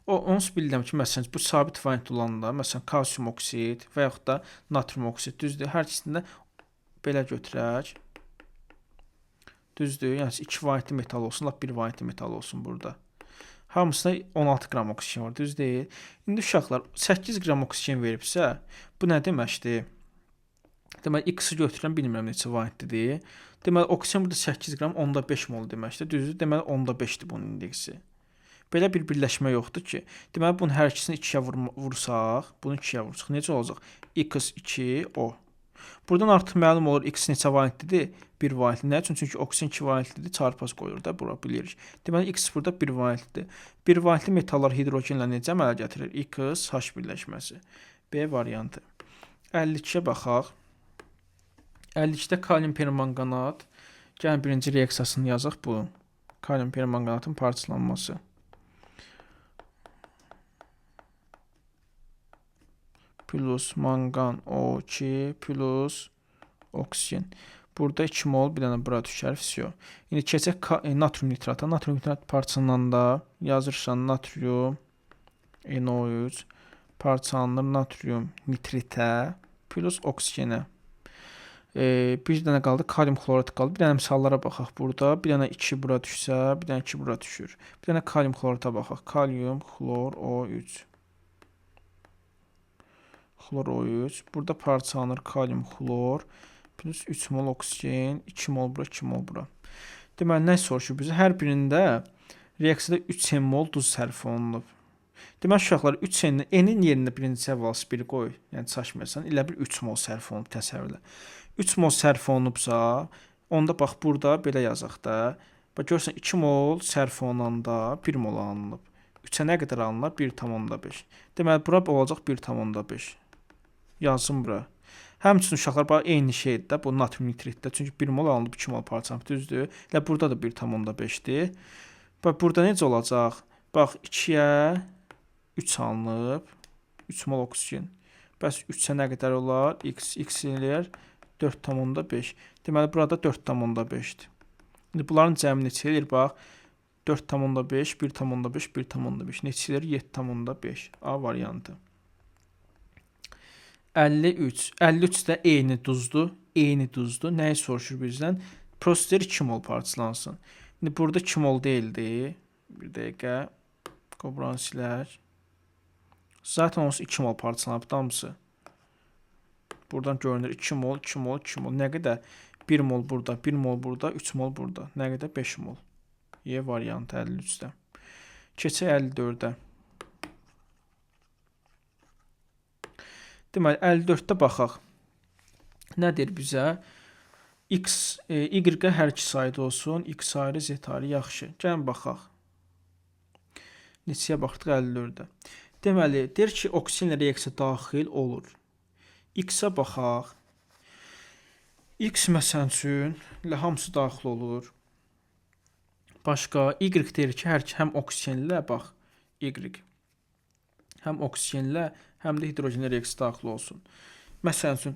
onsuz bilirəm ki, məsələn, bu sabit variant olanda, məsələn, kalsium oksid və yaxud da natrium oksid, düzdür? Hər ikisində belə götürək. Düzdür? Yəni 2 variantlı metal olsun, lap 1 variantlı metal olsun burada. Hamısında 16 qram oksigen var, düz deyil. İndi uşaqlar 8 qram oksigen veribsə, bu nə deməkdir? Deməli, X-i götürürəm, bilmirəm neçə variantlıdır. Deməli, oksigen burada 8 qram, onda 5 mol deməkdir, düzdür? Deməli, onda 5-dir bunun indeksi. Belə bir birləşmə yoxdur ki. Deməli, bunun hər ikisini 2-yə vursaq, bunu 2-yə vursaq, necə olacaq? X2, O. Buradan artıq məlum olur X neçə variantlıdır? 1 variantlı. Nə üçün? Çünki oksigen 2 variantlıdır, çarpaz qoyulur da, bura bilirik. Deməli, X burada 1 variantlıdır. 1 variantlı metallar hidrogenlə necə əmələ gətirir? X, H birləşməsi. B variantı. 52-yə baxaq. 52-də kalium permanganat. Gəlin birinci reaksiyasını yazaq bu. Kalium permanganatın parçalanması. Plus mangan O2 plus oksigen. Burada 2 mol, bir dənə bura düşər, vəsiyo. İndi keçək natrium nitrata. Natrium nitrat parçalananda yazırsan natrium NO3 parçalanır natrium nitritə plus oksigenə. Bir dənə qaldı, kalium xlorat qaldı. Bir dənə misallara baxaq burada. Bir dənə 2 bura düşsə, bir dənə 2 bura düşür. Bir dənə kalium xlorata baxaq. Kalium xlor O3. Xlor O3. Burada parçalanır kalium xlor plus 3 mol oksigen, 2 mol bura, 2 mol bura. Deməli, nə soruşur bizə? Hər birində reaksiyada 3 mol duz sərf olunub. Deməli, uşaqlar 3 N-in yerində birinci valsi 1 qoy. Yəni, çaşmırsan. Elə bir 3 mol sərf olunub təsəvvürlə. 3 mol sərf olunubsa, onda bax, burada belə yazaq da. Bax, görürsən, 2 mol sərf olunanda 1 mol alınıb. 3-ə nə qədər alınır? 1,5. Deməli, bura olacaq 1,5. Yazsın bura. Həmçinin uşaqlar, bax, eyni şeydir də, bu natrium nitritdə. Çünki 1 mol alınıb, 2 mol parçalanıb, düzdür? Elə burada da 1,5-dir. Bax, burada necə olacaq? Bax, 2-yə 3 alınıb, 3 mol oksigen. Bəs 3-ə nə qədər olar? X eləyər 4,5. Deməli, burada 4,5-dir. İndi bunların cəmi neçə eləyir? Bax, 4,5, 1,5, 1,5. Neçə eləyir? 7,5. A variantı. 53. 53 də eyni duzdur. Nəyi soruşur bizdən? Proster 2 mol parçalansın. İndi burada 2 mol deyildi. Bir dəqiqə. Qobran silər. Zaten onsuz 2 mol parçalanıb damısı. Buradan görünür 2 mol, 2 mol, 2 mol. Nə qədər? 1 mol burada, 1 mol burada, 3 mol burada. Nə qədər? 5 mol. Y variantı 53-də. Keçək 54-də. Deməli, 54-də baxaq. Nə deyir bizə? Y-ə hər iki sayda olsun. X ayrı, Z ayrı. Yaxşı. Gəlin baxaq. Neçəyə baxdıq? 54-də. Deməli, deyir ki, oksigenlə reaksiya daxil olur. X-ə baxaq. X məsələn üçün hamısı daxil olur. Başqa, Y deyir ki, həm oksigenlə, bax, Y. Həm oksigenlə, həm də hidrogenlə reaksiya daxil olsun. Məsələn üçün,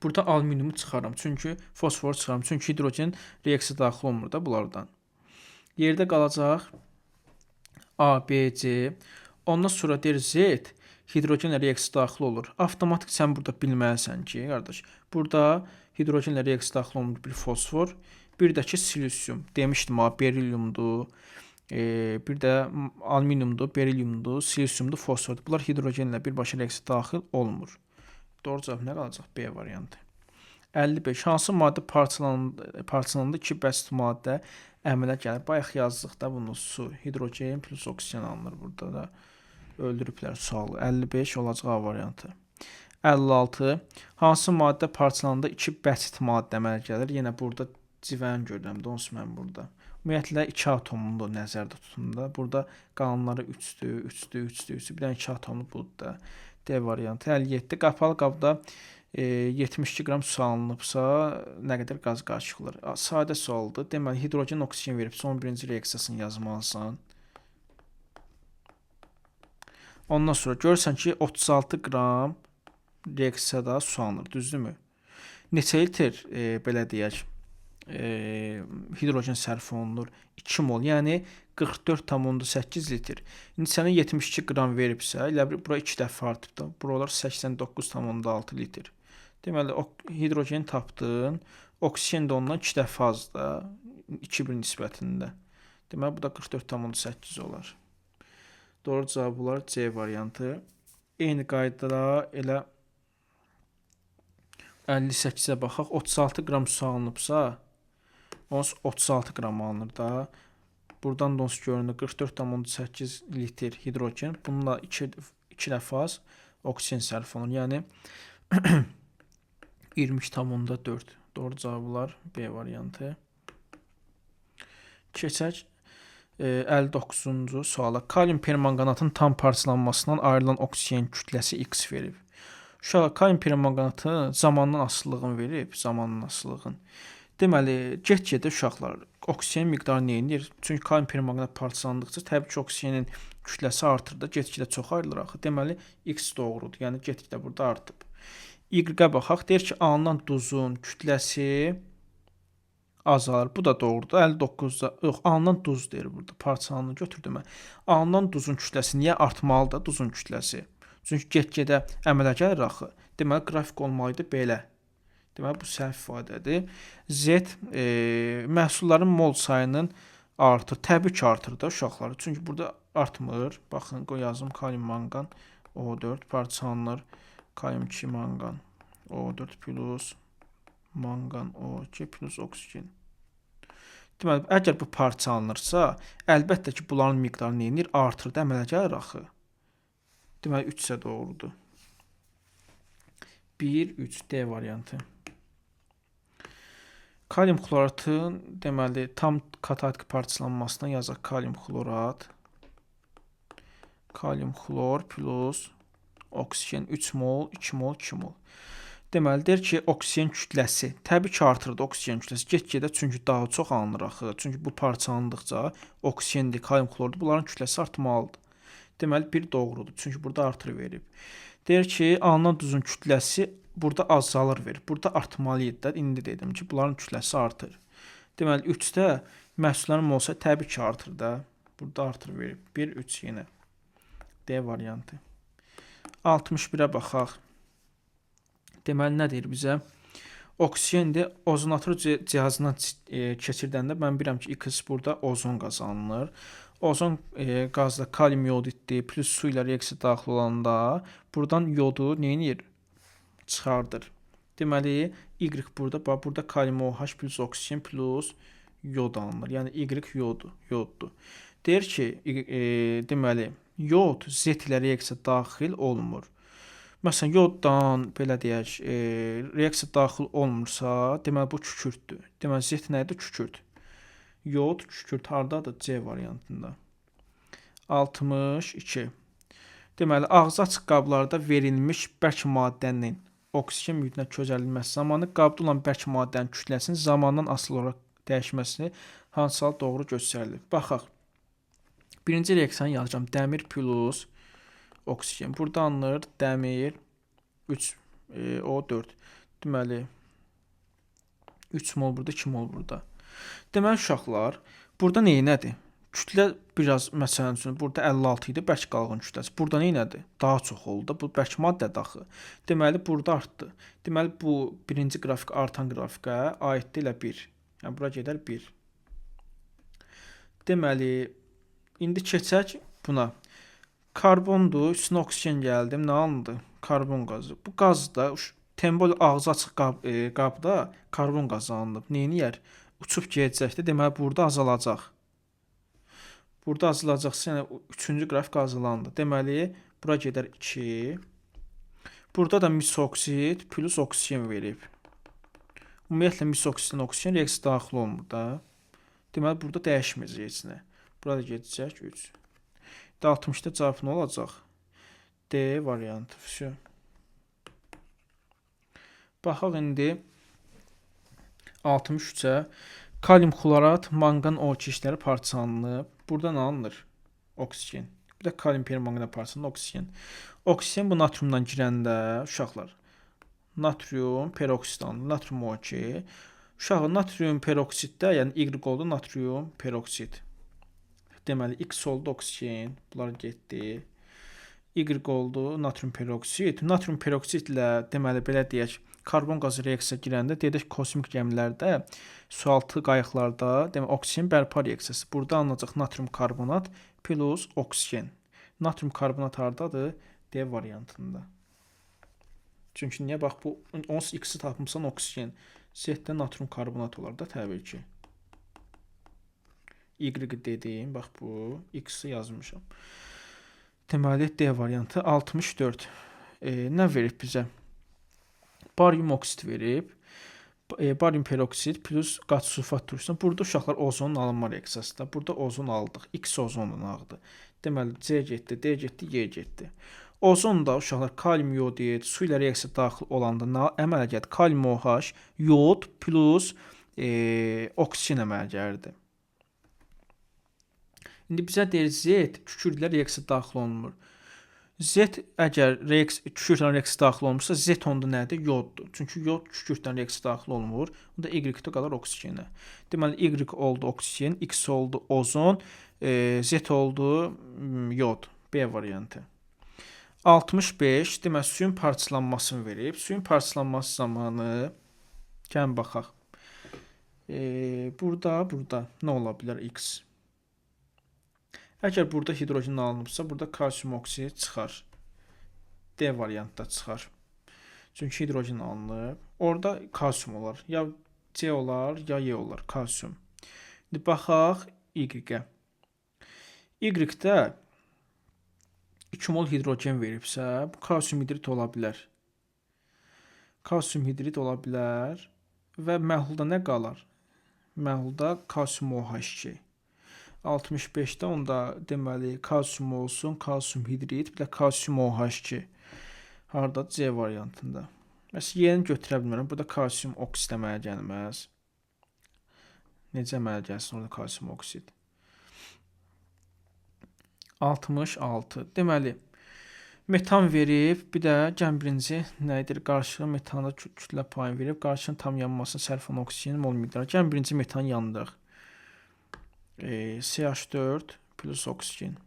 burada alüminiumu çıxaram, çünki fosforu çıxaram, çünki hidrogen reaksiya daxil olmur da bunlardan. Yerdə qalacaq A, B, C. Ondan sonra deyir Z, hidrogenlə reaksiya daxil olur. Avtomatik sən burada bilməlisən ki, qardaş, burada hidrogenlə reaksiya daxil olmur bir fosfor, bir də ki, silisyum. Demişdim, berilyumdur. Bir də alüminiumdur, berilyumdur, silisyumdur, fosfordur. Bunlar hidrogenlə birbaşa reaksiya daxil olmur. Doğru cavab nə qalacaq? B variantı. 55. Hansı maddə parçalananda ki, bəsit maddə əmələ gəlir? Bayaq yazdıq da bunu, su, hidrogen plus oksigen alınır burada da. Öldürüblər sualı. 55 olacaq A variantı. 56. Hansı maddə parçalananda 2 bəsit maddə əmələ gəlir? Yenə burada civən görürəm də, onsuz mən burada. Ümumiyyətlə 2 atomunu da nəzərdə tutun da. Burada qalanları 3-dür, 3-dür, 3-dür, 3-dür. Bir dənə 2 atomlu budur da. D variantı. 57. Qapalı qabda 72 qram su alınıbsa nə qədər qaz qarışıq olur? Sadə sualdır. Deməli, hidrogen, oksigen verib son birinci reaksiyasını yazmalısan. Ondan sonra görürsən ki, 36 qram reaksiyada su alınır, düzdürmü? Neçə litr belə deyək, hidrogen sərf olunur? 2 mol, yəni 44,8 litr. İndi sənə 72 qram veribsə, elə bir bura 2 dəfə artıb da. Bura olar 89,6 litr. Deməli, hidrogen tapdın, oksigen də ondan 2 dəfə az da, 2-1 nisbətində. Deməli, bu da 44,8 olar. Doğru cavab olar C variantı. Eyni qaydada elə 58-ə baxaq. 36 qram su alınıbsa, onsuz 36 qram alınır da. Buradan da onsuz görünür 44,8 litr hidrogen. Bununla 2 dəfə az oksigen sərf olunur. Yəni 22,4. Doğru cavab olar B variantı. Keçək 59-cu suala. Kalium permanganatın tam parçalanmasından ayrılan oksigen kütləsi X verib. Uşaqlar, kalium permanganatın zamandan asılılığını verib, zamandan asılılığın. Deməli, get-gedə uşaqlar, oksigen miqdarı nə edir? Çünki kalium permanganat parçalandıqca təbii ki, oksigenin kütləsi artır da, get-gedə çox ayrılır axı. Deməli, X doğrudur. Yəni get-gedə burada artıb. Y-ə baxaq, deyir ki, alınan duzun kütləsi azalır. Bu da doğrudur. 59-da, yox, alınan duz deyir burada. Parçalanını götürdüm mən. Alınan duzun kütləsi niyə artmalıdır? Duzun kütləsi. Çünki get-gedə əmələ gəlir axı. Deməli, qrafik olmalıydı belə. Deməli, bu səhv ifadədir. Z məhsulların mol sayının artır. Təbii ki, artır da uşaqlar. Çünki burada artmır. Baxın, qoy yazım. Kalium manqan O4 parçalanır. Kalium 2 manqan O4 plus manqan O2 plus oksigen. Deməli, əgər bu parçalanırsa, əlbəttə ki, bunların miqdarı nə edir? Artır da əmələ gəlir axı. Deməli, 3 isə doğrudur. 1, 3, D variantı. Kalium xloratın, deməli, tam katayotik parçalanmasına yazaq kalium xlorat. Kalium xlor plus oksigen 3 mol, 2 mol, 2 mol. Deməli, deyir ki, oksigen kütləsi, təbii ki, artırdı oksigen kütləsi. Get-gedə çünki daha çox alınır axı. Çünki bu parçalandıqca oksigendir, kalium xlordur, bunların kütləsi artmalıdır. Deməli, 1 doğrudur. Çünki burada artır verib. Deyir ki, alınan duzun kütləsi burada azalır verir. Burada artmalıydı da. İndi dedim ki, bunların kütləsi artır. Deməli, 3-də məhsulların olsa təbii ki, artır da. Burada artır verib. 1, 3 yenə. D variantı. 61-ə baxaq. Deməli, nə deyir bizə? Oksigendir. Ozonator cihazından keçirdəndə mən bilirəm ki, X burada ozon qazanılır. Ozon qazda kalium yodiddir, plus su ilə reaksiya daxil olanda buradan yodu nə edir? Çıxardır. Deməli, Y burada kalium OH plus oksigen plus yod alınır. Yəni, Y yoddur. Deyir ki, deməli, yod Z ilə reaksiya daxil olmur. Məsələn, yoddan, belə deyək, reaksiya daxil olmursa, deməli, bu kükürdür. Deməli, Z nədir? Kükürd. Yod, kükürt hardadır? C variantında. 62. Deməli, ağzı açıq qablarda verilmiş bərk maddənin oksigen mühitində közəlilməsi zamanı qabda olan bərk maddənin kütləsinin zamandan asılı olaraq dəyişməsini hansı hal doğru göstərilir? Baxaq. Birinci reaksiyanı yazacağım. Dəmir plus oksigen. Burada alınır dəmir 3 O4. Deməli 3 mol burada, 2 mol burada. Deməli uşaqlar, burada nədir? Kütlə biraz, məsələn üçün, burada 56 idi, bərk qalğın kütləsi. Burada nədir? Daha çox oldu. Bu bərk maddədir axı. Deməli, burada artdı. Deməli, bu birinci qrafik artan qrafikə aiddir elə 1. Yəni, bura gedər 1. Deməli, indi keçək buna. Karbondur, üstünə oksigen gəldim. Nə alındı? Karbon qazı. Bu qaz da tembol ağzı açıq qabda karbon qazı alınıb. Neyniyər? Uçub gedəcəkdir. Deməli, burada azalacaq. Burada azalacaqsa, yəni 3-cü qrafik azalandı. Deməli, bura gedər 2. Burada da misoksid plus oksigen verib. Ümumiyyətlə misoksidlə oksigen reaksiya daxil olmur da. Deməli, burada dəyişməyəcək heç nə. Burada gedəcək 3. 60-da cavab nə olacaq? D variantı. Vəsə. Baxaq indi 63-ə. Kalium xlorat, manqan okisləri parçalanıb. Buradan alınır oksigen. Bir də kalium permanqanat parçalanır oksigen. Oksigen bu natriumdan girəndə uşaqlar natrium peroksid alınır. Natrium O2. Uşaqlar natrium peroksiddə, yəni Y oldu natrium peroksid. Deməli X oldu oksigen. Bunlar getdi. Y oldu natrium peroksid. Natrium peroksidlə deməli belə deyək, karbon qazı reaksiyaya girəndə dedək kosmik gəmilərdə, sualtı qayıqlarda demək oksigen bərpa reaksiyası. Burada alınacaq natrium karbonat plus oksigen. Natrium karbonat hardadır? D variantında. Çünki niyə? Bax bu onsuz X-i tapmısan oksigen. Z-də natrium karbonat olar da təbii ki. Y dedim, bax bu X-i yazmışam. Deməli D variantı 64. Nə verib bizə? Barium oksid verib. Barium peroksid plus qat sulfat turşusu. Burada uşaqlar ozonun alınma reaksiyasıdır. Burada ozon aldıq. X ozondan aldı. Deməli C getdi, D getdi, Y getdi. Ozon da uşaqlar kalium yodid su ilə reaksiya daxil olanda əmələ gəldi. Kalium OH, yod plus oksigen əmələ gəldi. İndi bizə deyir Z kükürdlə reaksiya daxil olunmur. Z əgər kükürdlə reaksiya daxil olmursa, Z onda nədir? Yoddur. Çünki yod kükürdlə reaksiya daxil olmur. Onda Y-də qalır oksigenə. Deməli Y oldu oksigen, X oldu ozon, Z oldu yod. B variantı. 65. Deməli suyun parçalanmasını verib. Suyun parçalanması zamanı gəlin baxaq. Burada nə ola bilər X? Əgər burada hidrogen alınıbsa, burada kalsium oksidi çıxar. D variantda çıxar. Çünki hidrogen alınıb. Orada kalsium olar. Ya C olar, ya Y olar. Kalsium. İndi baxaq Y-ə. Y-də 2 mol hidrogen veribsə, bu kalsium hidrit ola bilər. Kalsium hidrit ola bilər və məhlulda nə qalar? Məhlulda kalsium OH2. 65-də onda deməli kalsium olsun, kalsium hidrit, bir də kalsium OH2. Harda? C variantında. Məsələn, Y-ni götürə bilmərəm. Burada kalsium oksid əmələ gəlməz. Necə əmələ gəlsin orada kalsium oksid? 66. Deməli, metan verib, bir də gəlin birinci nə edir? Qarşılıqlı metanda kütlə payı verib, qarşının tam yanmasına sərf olunan oksigenin mol miqdarı. Gəlin birinci metan yandırıq. CH4 plus oksigen.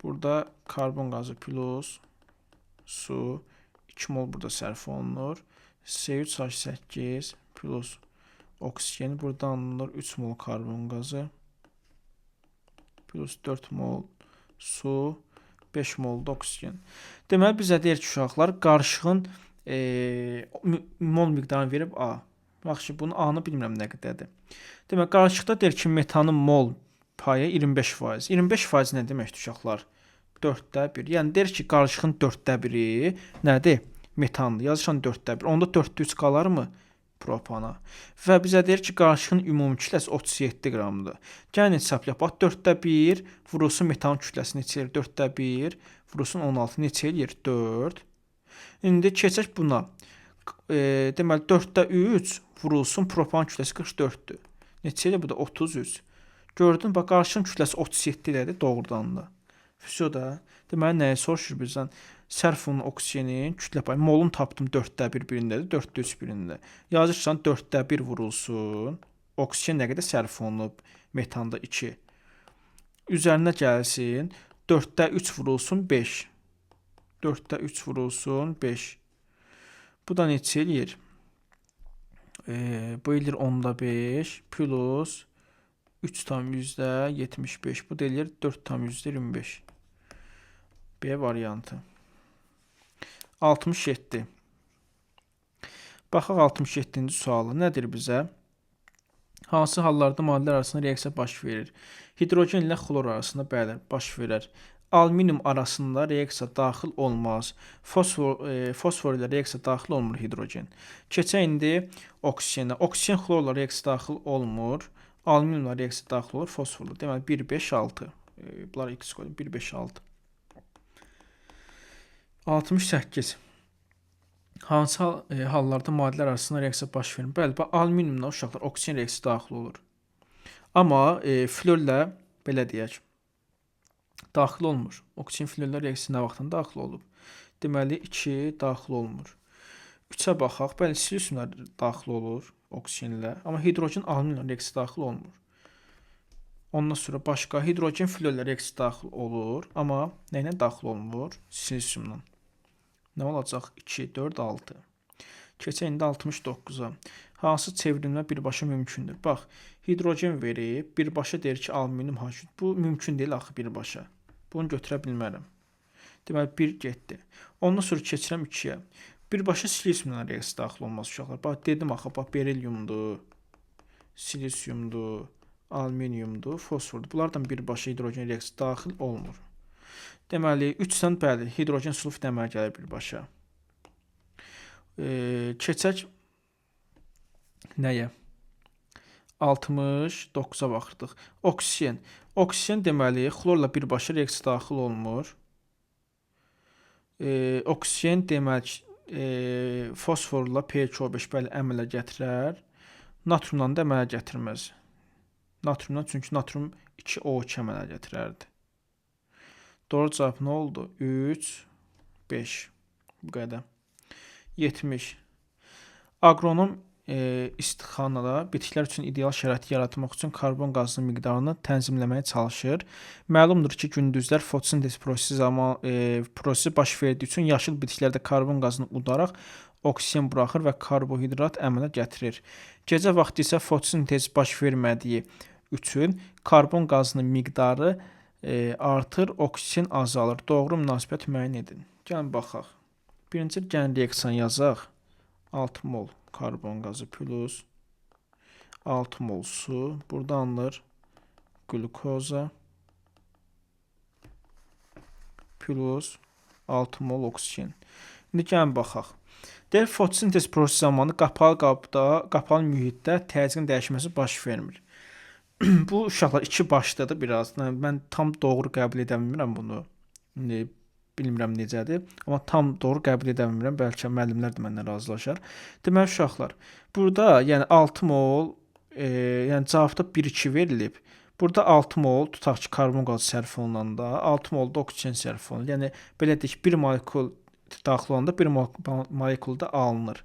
Burada karbon qazı plus su 2 mol burada sərf olunur. C3H8 plus oksigen burada alınır 3 mol karbon qazı plus 4 mol su 5 mol oksigen. Deməli bizə deyir ki, uşaqlar qarışığın mol miqdarını verib A. Yaxşı, bunu A-nı bilmirəm nə qədərdir. Demək, qarışıqda deyir ki, metanın mol payı 25%. 25% nə deməkdir uşaqlar? 4də 1. Yəni deyir ki, qarışığın 4də 1-i nədir? Metandır. Yazırsan 4də 1. Onda 4də 3 qalarmı? Propana. Və bizə deyir ki, qarışığın ümumi kütləsi 37 qramdır. Gəlin hesablayaq. Bax, 4də 1 vurulsun metanın kütləsi neçə eləyir? 4də 1 vurulsun 16 neçə eləyir? 4. İndi keçək buna. Deməli, 4də 3 vurulsun propan kütləsi 44-dür. Neçə eləyir? Bu da 33. Gördün, bax, qarışığın kütləsi 37 elədi doğrudan da. Füso da. Deməli, nəyə soruşur bizdən? Sərf olunan oksigenin kütlə payı. Molun tapdım 4də 1 birindədir, 4də 3 birində. Yazırsan 4də 1 vurulsun. Oksigen nə qədər sərf olunub? Metanda 2. Üzərinə gəlsin. 4də 3 vurulsun 5. 4də 3 vurulsun 5. Bu da neçə eləyir? Bu eləyir 10da 5 plus 3 tam %75. Bu da eləyir 4 tam %25. B variantı. 67. Baxaq 67-ci sualı. Nədir bizə? Hansı hallarda maddələr arasında reaksiya baş verir? Hidrogen ilə xlor arasında bəli, baş verər. alüminium arasında reaksiya daxil olmaz. Fosfor ilə reaksiya daxil olmur hidrogen. Keçək indi oksigenə. Oksigen xlorla reaksiya daxil olmur. Alüminiumla reaksiya daxil olur fosforla. Deməli 1, 5, 6. Bunlar x qoydum. 1, 5, 6. 68. Hansı hallarda maddələr arasında reaksiya baş verir? Bəli, alüminiumla uşaqlar oksigen reaksiyası daxil olur. Amma florla belə deyək, daxil olmur. Oksigen florla reaksiya nə vaxtdan daxil olub? Deməli 2 daxil olmur. 3-ə baxaq. Bəli, silisiumlar daxil olur oksigenlə, amma hidrogen alüminiumla reaksiya daxil olmur. Ondan sonra başqa hidrogen florla reaksiya daxil olur, amma nə ilə daxil olmur? Silisiumla. Nə olacaq? 2, 4, 6. Keçək indi 69-a. Hansı çevrilmə birbaşa mümkündür? Bax, hidrogen verib, birbaşa deyir ki, alüminium H3. Bu mümkün deyil axı birbaşa. Bunu götürə bilmərəm. Deməli 1 getdi. Ondan sonra keçirəm 2-yə. Birbaşa silisiumla reaksiya daxil olmaz uşaqlar. Bax, dedim axı, bax, berilyumdur, silisiumdur, alüminiumdur, fosfordur. Bunlardan birbaşa hidrogen reaksiya daxil olmur. Deməli, 3-dən bəli, hidrogen sulfit əmələ gəlir birbaşa. Keçək nəyə? 69-a baxırdıq. Oksigen. Oksigen deməli, xlorla birbaşa reaksiya daxil olmur. Oksigen demək, fosforla PCO5 bəli əmələ gətirər. Natriumla da əmələ gətirməz. Natriumdan, çünki natrium 2O2 əmələ gətirərdi. Doğru cavab nə oldu? 3, 5. Bu qədər. 70. Aqronom istixanada bitkilər üçün ideal şəraiti yaratmaq üçün karbon qazının miqdarını tənzimləməyə çalışır. Məlumdur ki, gündüzlər fotosintez prosesi baş verdiyi üçün yaşıl bitkilərdə karbon qazını udaraq oksigen buraxır və karbohidrat əmələ gətirir. Gecə vaxtı isə fotosintez baş vermədiyi üçün karbon qazının miqdarı artır, oksigen azalır. Doğru münasibət müəyyən edin. Gəlin baxaq. Birinci gəlin reaksiyanı yazaq. 6 mol karbon qazı plus 6 mol su. Burada alınır glukoza plus 6 mol oksigen. İndi gəlin baxaq. Deyək, fotosintez prosesi zamanı qapalı qabda, qapalı mühitdə təzyiqin dəyişməsi baş vermir. Bu uşaqlar iki başlıdır biraz. Mən tam doğru qəbul edə bilmirəm bunu. Bilmirəm necədir, amma tam doğru qəbul edə bilmirəm. Bəlkə müəllimlər də məndən razılaşar. Deməli uşaqlar, burada yəni 6 mol, yəni cavabda 1-2 verilib. Burada 6 mol tutaq ki, karbon qazı sərf olunanda, 6 mol da oksigen sərf olunur. Yəni belə deyək, 1 molekul daxil olanda 1 molekul da alınır.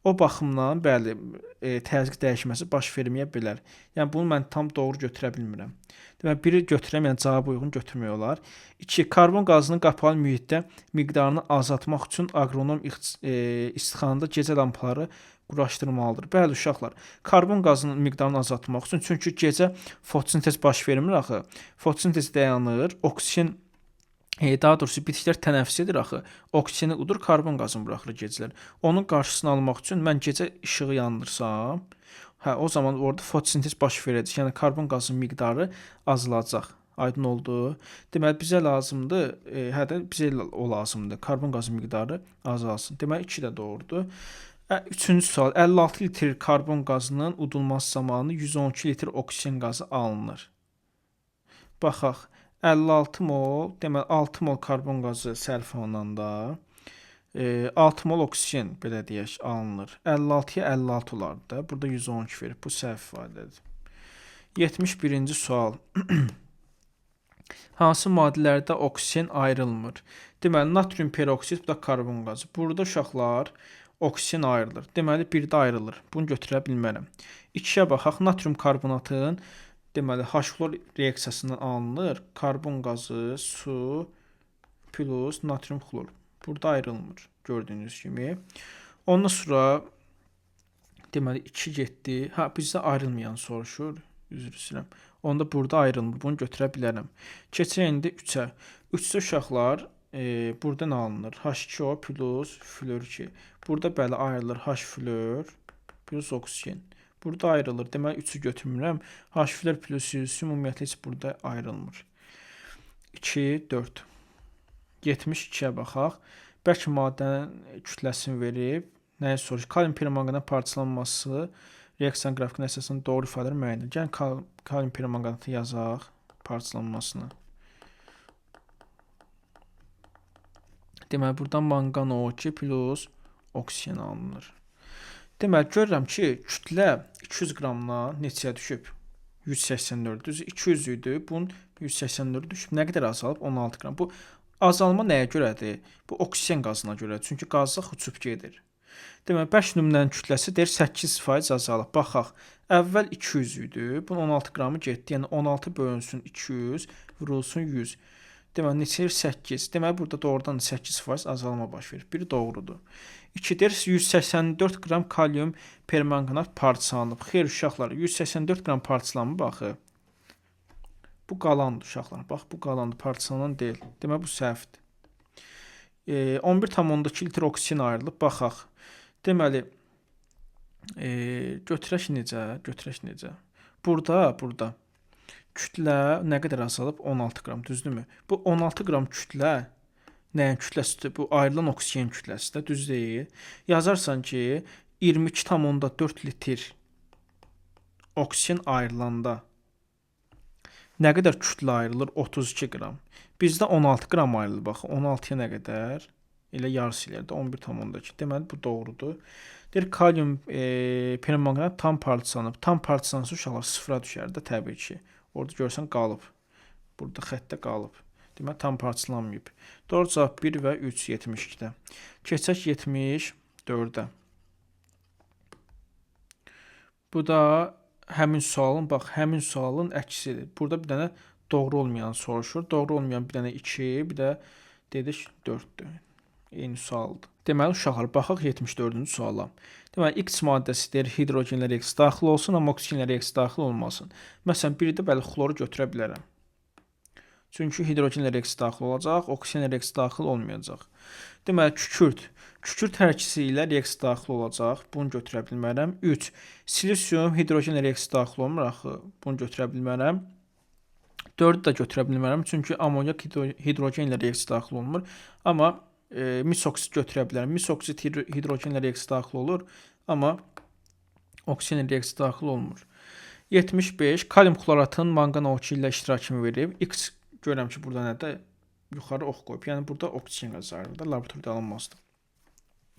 O baxımdan bəli, təzyiq dəyişməsi baş verməyə bilər. Yəni bunu mən tam doğru götürə bilmirəm. Deməli, biri götürəm, yəni cavab uyğun götürmək olar. 2. Karbon qazının qapalı mühitdə miqdarını azaltmaq üçün aqronom istixanada gecə lampaları quraşdırmalıdır. Bəli uşaqlar, karbon qazının miqdarını azaltmaq üçün, çünki gecə fotosintez baş vermir axı. Fotosintez dayanır, oksigen daha doğrusu bitkilər tənəffüs edir axı. Oksijeni udur, karbon qazını buraxır gecələr. Onun qarşısını almaq üçün mən gecə işığı yandırsam, o zaman orada fotosintez baş verəcək. Yəni karbon qazının miqdarı azalacaq. Aydın oldu. Deməli bizə lazımdır, bizə o lazımdır. Karbon qazı miqdarı azalsın. Deməli 2 də doğrudur. 3-cü sual. 56 litr karbon qazının udulması zamanı 112 litr oksigen qazı alınır. Baxaq. 56 mol, deməli 6 mol karbon qazı sərf olunanda 6 mol oksigen belə deyək alınır. 56-ya 56 olardı da. Burada 112 verir. Bu səhv ifadədir. 71-ci sual. Hansı maddələrdə oksigen ayrılmır? Deməli natrium peroksid, bu da karbon qazı. Burada uşaqlar oksigen ayrılır. Deməli 1-də ayrılır. Bunu götürə bilmərəm. 2-yə baxaq. Natrium karbonatın deməli H-xlor reaksiyasından alınır. Karbon qazı, su plus natrium xlor. Burada ayrılmır. Gördüyünüz kimi. Ondan sonra deməli 2 getdi. Bizdə ayrılmayan soruşur. Üzr istəyirəm. Onda burada ayrılmır. Bunu götürə bilərəm. Keçək indi 3-ə. 3-də uşaqlar burada nə alınır? H2O plus flor 2. Burada bəli ayrılır. H flor plus oksigen. Burada ayrılır. Deməli 3-ü götürmürəm. H flor plus silisium ümumiyyətlə heç burada ayrılmır. 2, 4. 72-yə baxaq. Bəlkə maddənin kütləsini verib. Nəyi soruşur? Kalium permanqanat parçalanması reaksiyanın qrafikinə əsasən doğru ifadələr müəyyən edir. Gəlin kalium permanqanatı yazaq parçalanmasını. Deməli, buradan manqan O2 plus oksigen alınır. Deməli, görürəm ki, kütlə 200 qramdan neçəyə düşüb? 184. Düzü 200 idi. Bunun 184 düşüb. Nə qədər azalıb? 16 qram. Bu azalma nəyə görədir? Bu oksigen qazına görədir. Çünki qazlıq uçub gedir. Deməli, 5 nümunənin kütləsi deyir 8% azalıb. Baxaq. Əvvəl 200 idi. Bunun 16 qramı getdi. Yəni 16 bölünsün 200, vurulsun 100. Deməli, neçəyir 8. Deməli, burada doğrudan 8% azalma baş verir. Biri doğrudur. 2 deyir 184 qram kalium permanganat parçalanıb. Xeyr, uşaqlar, 184 qram parçalanıb baxı. Bu qalandır uşaqlar. Bax, bu qalandır, parçalanan deyil. Deməli, bu səhvdir. 11,2 litr oksigen ayrılıb. Baxaq. Deməli, götürək necə? Burada kütlə nə qədər azalıb? 16 qram, düzdürmü? Bu 16 qram kütlə nəyin kütləsidir? Bu ayrılan oksigen kütləsidir, düz deyil. Yazarsan ki, 22,4 litr oksigen ayrılanda nə qədər kütlə ayrılır? 32 qram. Bizdə 16 qram ayrılır. Bax, 16-ya nə qədər? Elə yarısı eləyir də 11,2. Deməli, bu doğrudur. Deyir, kalium permanganat tam parçalanıb. Tam parçalansa uşaqlar sıfıra düşər də təbii ki. Orada görsən qalıb. Burada xəttdə qalıb. Deməli, tam parçalanmayıb. Doğru cavab 1 və 3, 72-də. Keçək 74-də. Bu da həmin sualın əksidir. Burada bir dənə doğru olmayan soruşur. Doğru olmayan bir dənə 2, bir də dedik 4-dür. Eyni sualdır. Deməli, uşaqlar, baxaq 74-cü suala. Deməli, X maddəsi deyir, hidrogenlə reaksiya daxil olsun, amma oksigenlə reaksiya daxil olmasın. Məsələn, biri də bəli, xloru götürə bilərəm. Çünki hidrogenlə reaksiya daxil olacaq, oksigenlə reaksiya daxil olmayacaq. Deməli, kükürt hər ikisi ilə reaksiya daxil olacaq. Bunu götürə bilmərəm. 3. Silisium hidrogenlə reaksiya daxil olmur axı. Bunu götürə bilmərəm. 4-ü də götürə bilmərəm. Çünki amonyak hidrogenlə reaksiya daxil olmur. Amma misoksit götürə bilərəm. Misoksit hidrogenlə reaksiya daxil olur, amma oksigenlə reaksiya daxil olmur. 75. Kalium xloratın manqan O2 ilə iştirakını verib. X görürəm ki, burada nədir? Yuxarı ox qoyub. Yəni, burada oksigen qazı ayrılır. Laboratoriyada alınmazdır.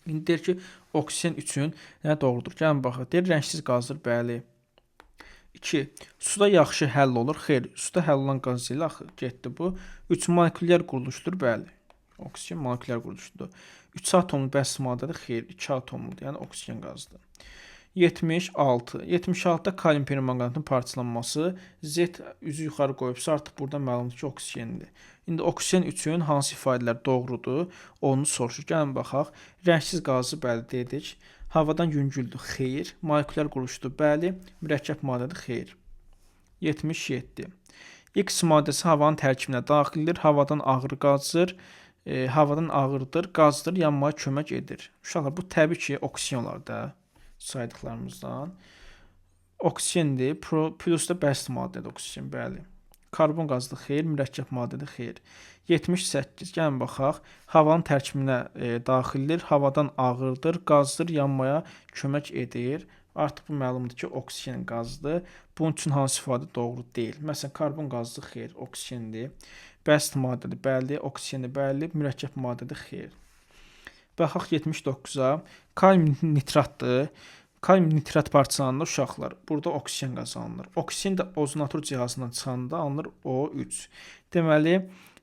İndi deyir ki, oksigen üçün nə doğrudur? Gəlin baxaq. Deyir, rəngsiz qazdır. Bəli. 2. Suda yaxşı həll olur. Xeyr, suda həll olan qaz ilə axı getdi bu. 3. Molekulyar quruluşdur. Bəli. Oksigen molekulyar quruluşudur. 3 atomlu bəsit maddədir. Xeyr, 2 atomludur. Yəni, oksigen qazıdır. 76. 76-da kalium permanganatın parçalanması Z üzü yuxarı qoyubsa artıq burada məlumdur ki, oksigendir. İndi oksigen üçün hansı ifadələr doğrudur? Onu soruşur. Gəlin baxaq. Rəngsiz qazı bəli dedik. Havadan yüngüldür. Xeyr. Molekulyar quruluşudur. Bəli. Mürəkkəb maddədir. Xeyr. 77. X maddəsi havanın tərkibinə daxildir. Havadan ağır qazdır. Havadan ağırdır, qazdır, yanmaya kömək edir. Uşaqlar, bu təbii ki, oksigen olar da saydıqlarımızdan. Oksigendir, plus da bəsit maddədir oksigen, bəli. Karbon qazıdır, xeyr, mürəkkəb maddədir, xeyr. 78. Gəlin baxaq. Havanın tərkibinə daxildir, havadan ağırdır, qazdır, yanmaya kömək edir. Artıq bu məlumdur ki, oksigen qazdır. Bunun üçün hansı ifadə doğru deyil? Məsələn, karbon qazıdır, xeyr, oksigendir. Bəsit maddədir, bəli, oksigendir, bəli, mürəkkəb maddədir, xeyr. Baxaq 79-a. Kalium nitratdır. Kalium nitrat parçalananda uşaqlar, burada oksigen qazanılır. Oksigen də ozonator cihazından çıxanda alınır O3. Deməli,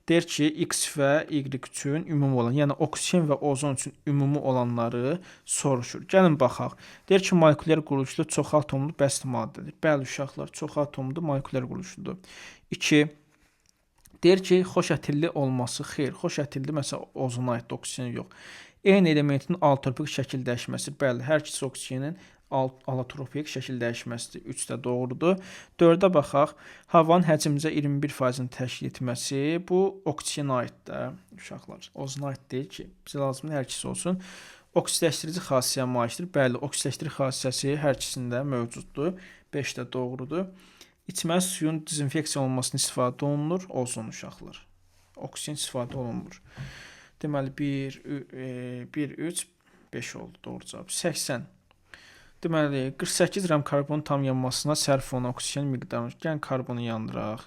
deyir ki, X və Y üçün ümumi olan, yəni oksigen və ozon üçün ümumi olanları soruşur. Gəlin baxaq. Deyir ki, molekulyar quruluşlu çox atomlu bəsit maddədir. Bəli, uşaqlar, çox atomlu molekulyar quruluşludur. 2. Deyir ki, xoş ətirli olması, xeyr, xoş ətirli məsələn ozona aiddir, oksigen yox. Eyni elementin allotropik şəkil dəyişməsi, bəli, hər ikisi oksigenin allotropik şəkil dəyişməsidir. 3 də doğrudur. 4-ə baxaq. Havanın həcmcə 21%-ni təşkil etməsi, bu oksigenə aiddir, uşaqlar. Ozona aid deyil ki, bizə lazımdır hər ikisi olsun. Oksidləşdirici xassəyə malikdir. Bəli, oksidləşdirici xassəsi hər ikisində mövcuddur. 5 də doğrudur. İçməli suyun dezinfeksiya olunmasını istifadə olunur, ozon uşaqlar. Oksigen istifadə olunmur. Deməli 1 3 5 oldu doğru cavab. 80. Deməli 48 qram karbonun tam yanmasına sərf olunan oksigen miqdarı. Gəlin karbonu yandıraq.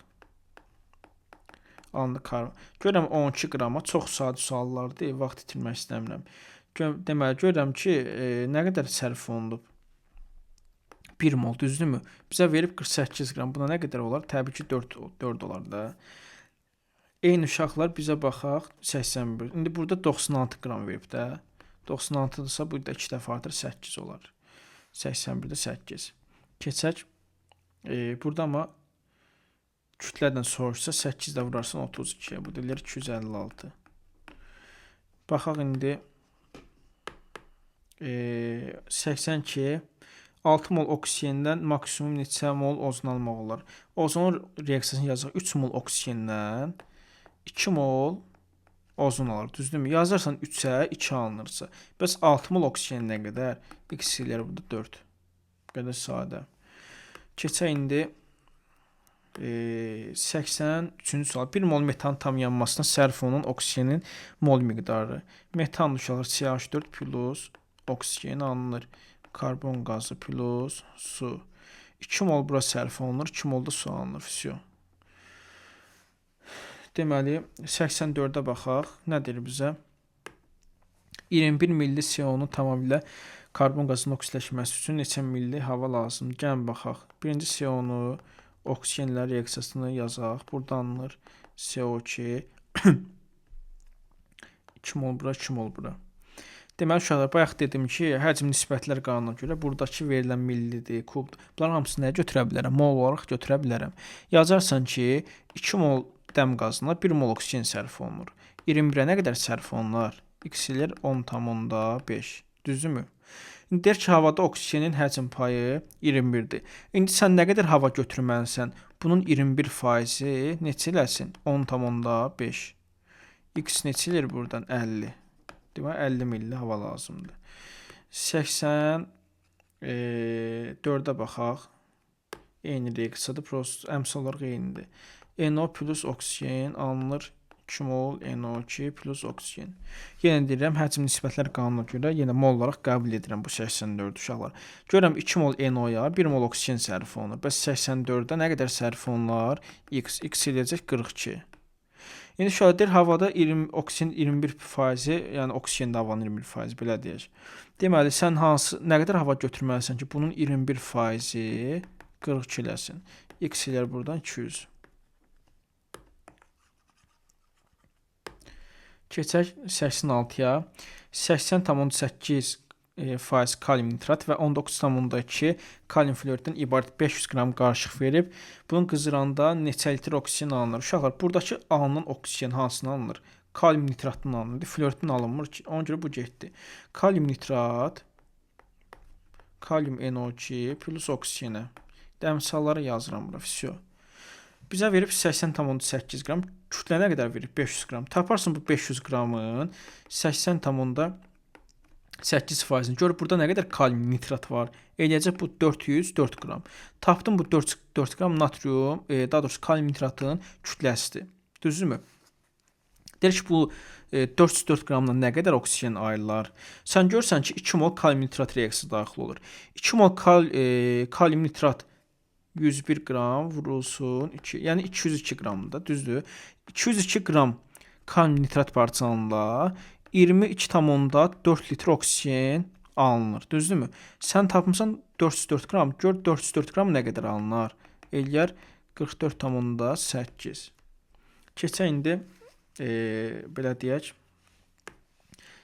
Alındı karbon. Görürəm 12 qrama çox sadə suallardır. Vaxt itirmək istəmirəm. Deməli görürəm ki, nə qədər sərf olunub? 1 mol, düzdürmü? Bizə verib 48 qram. Buna nə qədər olar? Təbii ki 4 olar da. Eyni uşaqlar bizə baxaq 81. İndi burada 96 qram verib də. 96-dırsa burada 2 dəfə artır 8 olar. 81-də 8. Keçək. Burada amma kütlədən soruşsa 8 də vurarsan 32. Bu deyilər 256. Baxaq indi 82. 6 mol oksigendən maksimum neçə mol ozon almaq olar? Ozon reaksiyasını yazaq. 3 mol oksigendən 2 mol ozon alır. Düzdürmü? Yazarsan 3-ə 2 alınırsa. Bəs 6 mol oksigen nə qədər? X ilə burada 4. Bu qədər sadə. Keçək indi 83-cü sual. 1 mol metan tam yanmasına sərf olunan oksigenin mol miqdarı. Metan uşaqlar CH4 plus oksigen alınır. Karbon qazı plus su. 2 mol bura sərf olunur, 2 mol da su alınır. Füsyo. Deməli, 84-də baxaq. Nə deyir bizə? 21 milli CO-nu tamamilə karbon qazının oksidləşməsi üçün neçə milli hava lazımdır? Gəlin baxaq. Birinci CO-nu, oksigenlər reaksiyasını yazaq. Burada alınır CO2. 2 mol bura, 2 mol bura. Deməli uşaqlar, bayaq dedim ki, həcm nisbətlər qanununa görə buradakı verilən millidir, kubdur. Bunların hamısını nəyə götürə bilərəm? Mol olaraq götürə bilərəm. Yazarsan ki, 2 mol dəm qazına 1 mol oksigen sərf olunur. 21-ə nə qədər sərf olunur? X ilə 10,5. Düzdürmü? İndi deyir ki, havada oksigenin həcm payı 21-dir. İndi sən nə qədər hava götürməlisən? Bunun 21%-i neçə eləsin? 10,5. X neçə eləyir buradan? 50. Deməli 50 milli hava lazımdır. 84-ə baxaq. Eyni reaksiyadır, prost əmsal olaraq eynidir. NO plus oksigen alınır 2 mol NO2 plus oksigen. Yenə deyirəm, həcm nisbətlər qanununa görə yenə mol olaraq qəbul edirəm bu 84 uşaqlar. Görürəm 2 mol NO-ya 1 mol oksigen sərf olunur. Bəs 84-də nə qədər sərf olunur? X eləyəcək 42. İndi şöyle deyir, havada oksigen 21%, yəni oksigen də havanın 21%, belə deyək. Deməli, sən nə qədər hava götürməlisən ki, bunun 21%-i 42 eləsin. X ilə buradan 200. Keçək 86-ya. 80,8% kalium nitrat və 19,2 kalium fluoriddən ibarət 500 qram qarışıq verib. Bunun qızdıranda neçə litr oksigen alınır? Uşaqlar, buradakı alınan oksigen hansından alınır? Kalium nitratdan alınır. Fluoriddən alınmır ki, ona görə bu getdi. Kalium nitrat, kalium NO2 plus oksigenə. Əmsalları yazıram bura. Füsyo. Bizə verib 80,8 qram. Kütlə nə qədər verib? 500 qram. Taparsın bu 500 qramın 80,8%-ni. Gör, burada nə qədər kalium nitrat var? Eləyəcək bu 404 qram. Tapdım bu 4 qram natrium, daha doğrusu kalium nitratın kütləsidir. Düzdürmü? Deyir ki, bu 404 qramdan nə qədər oksigen ayrılar? Sən görsən ki, 2 mol kalium nitrat reaksiyası daxil olur. 2 mol kalium nitrat 101 qram vurulsun 2, yəni 202 qramdır, düzdür? 202 qram kalium nitrat parçalanla 22,4 litr oksigen alınır, düzdürmü? Sən tapmısan 404 qram, gör 404 qram nə qədər alınır? Eləyər 44,8. Keçək indi, belə deyək,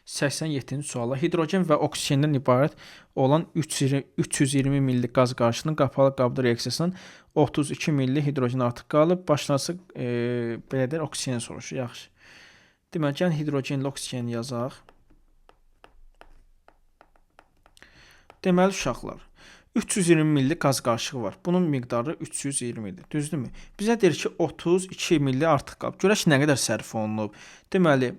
87-ci suala. Hidrogen və oksigendən ibarət olan 320 milli qaz qarışığının qapalı qabda reaksiyasından 32 milli hidrogen artıq qalıb. Başlanası belə deyək, oksigen soruşur. Yaxşı. Deməli, gəlin hidrogenlə oksigen yazaq. Deməli, uşaqlar, 320 milli qaz qarışığı var. Bunun miqdarı 320-dir. Düzdürmü? Bizə deyir ki, 32 milli artıq qalıb. Görək nə qədər sərf olunub. Deməli,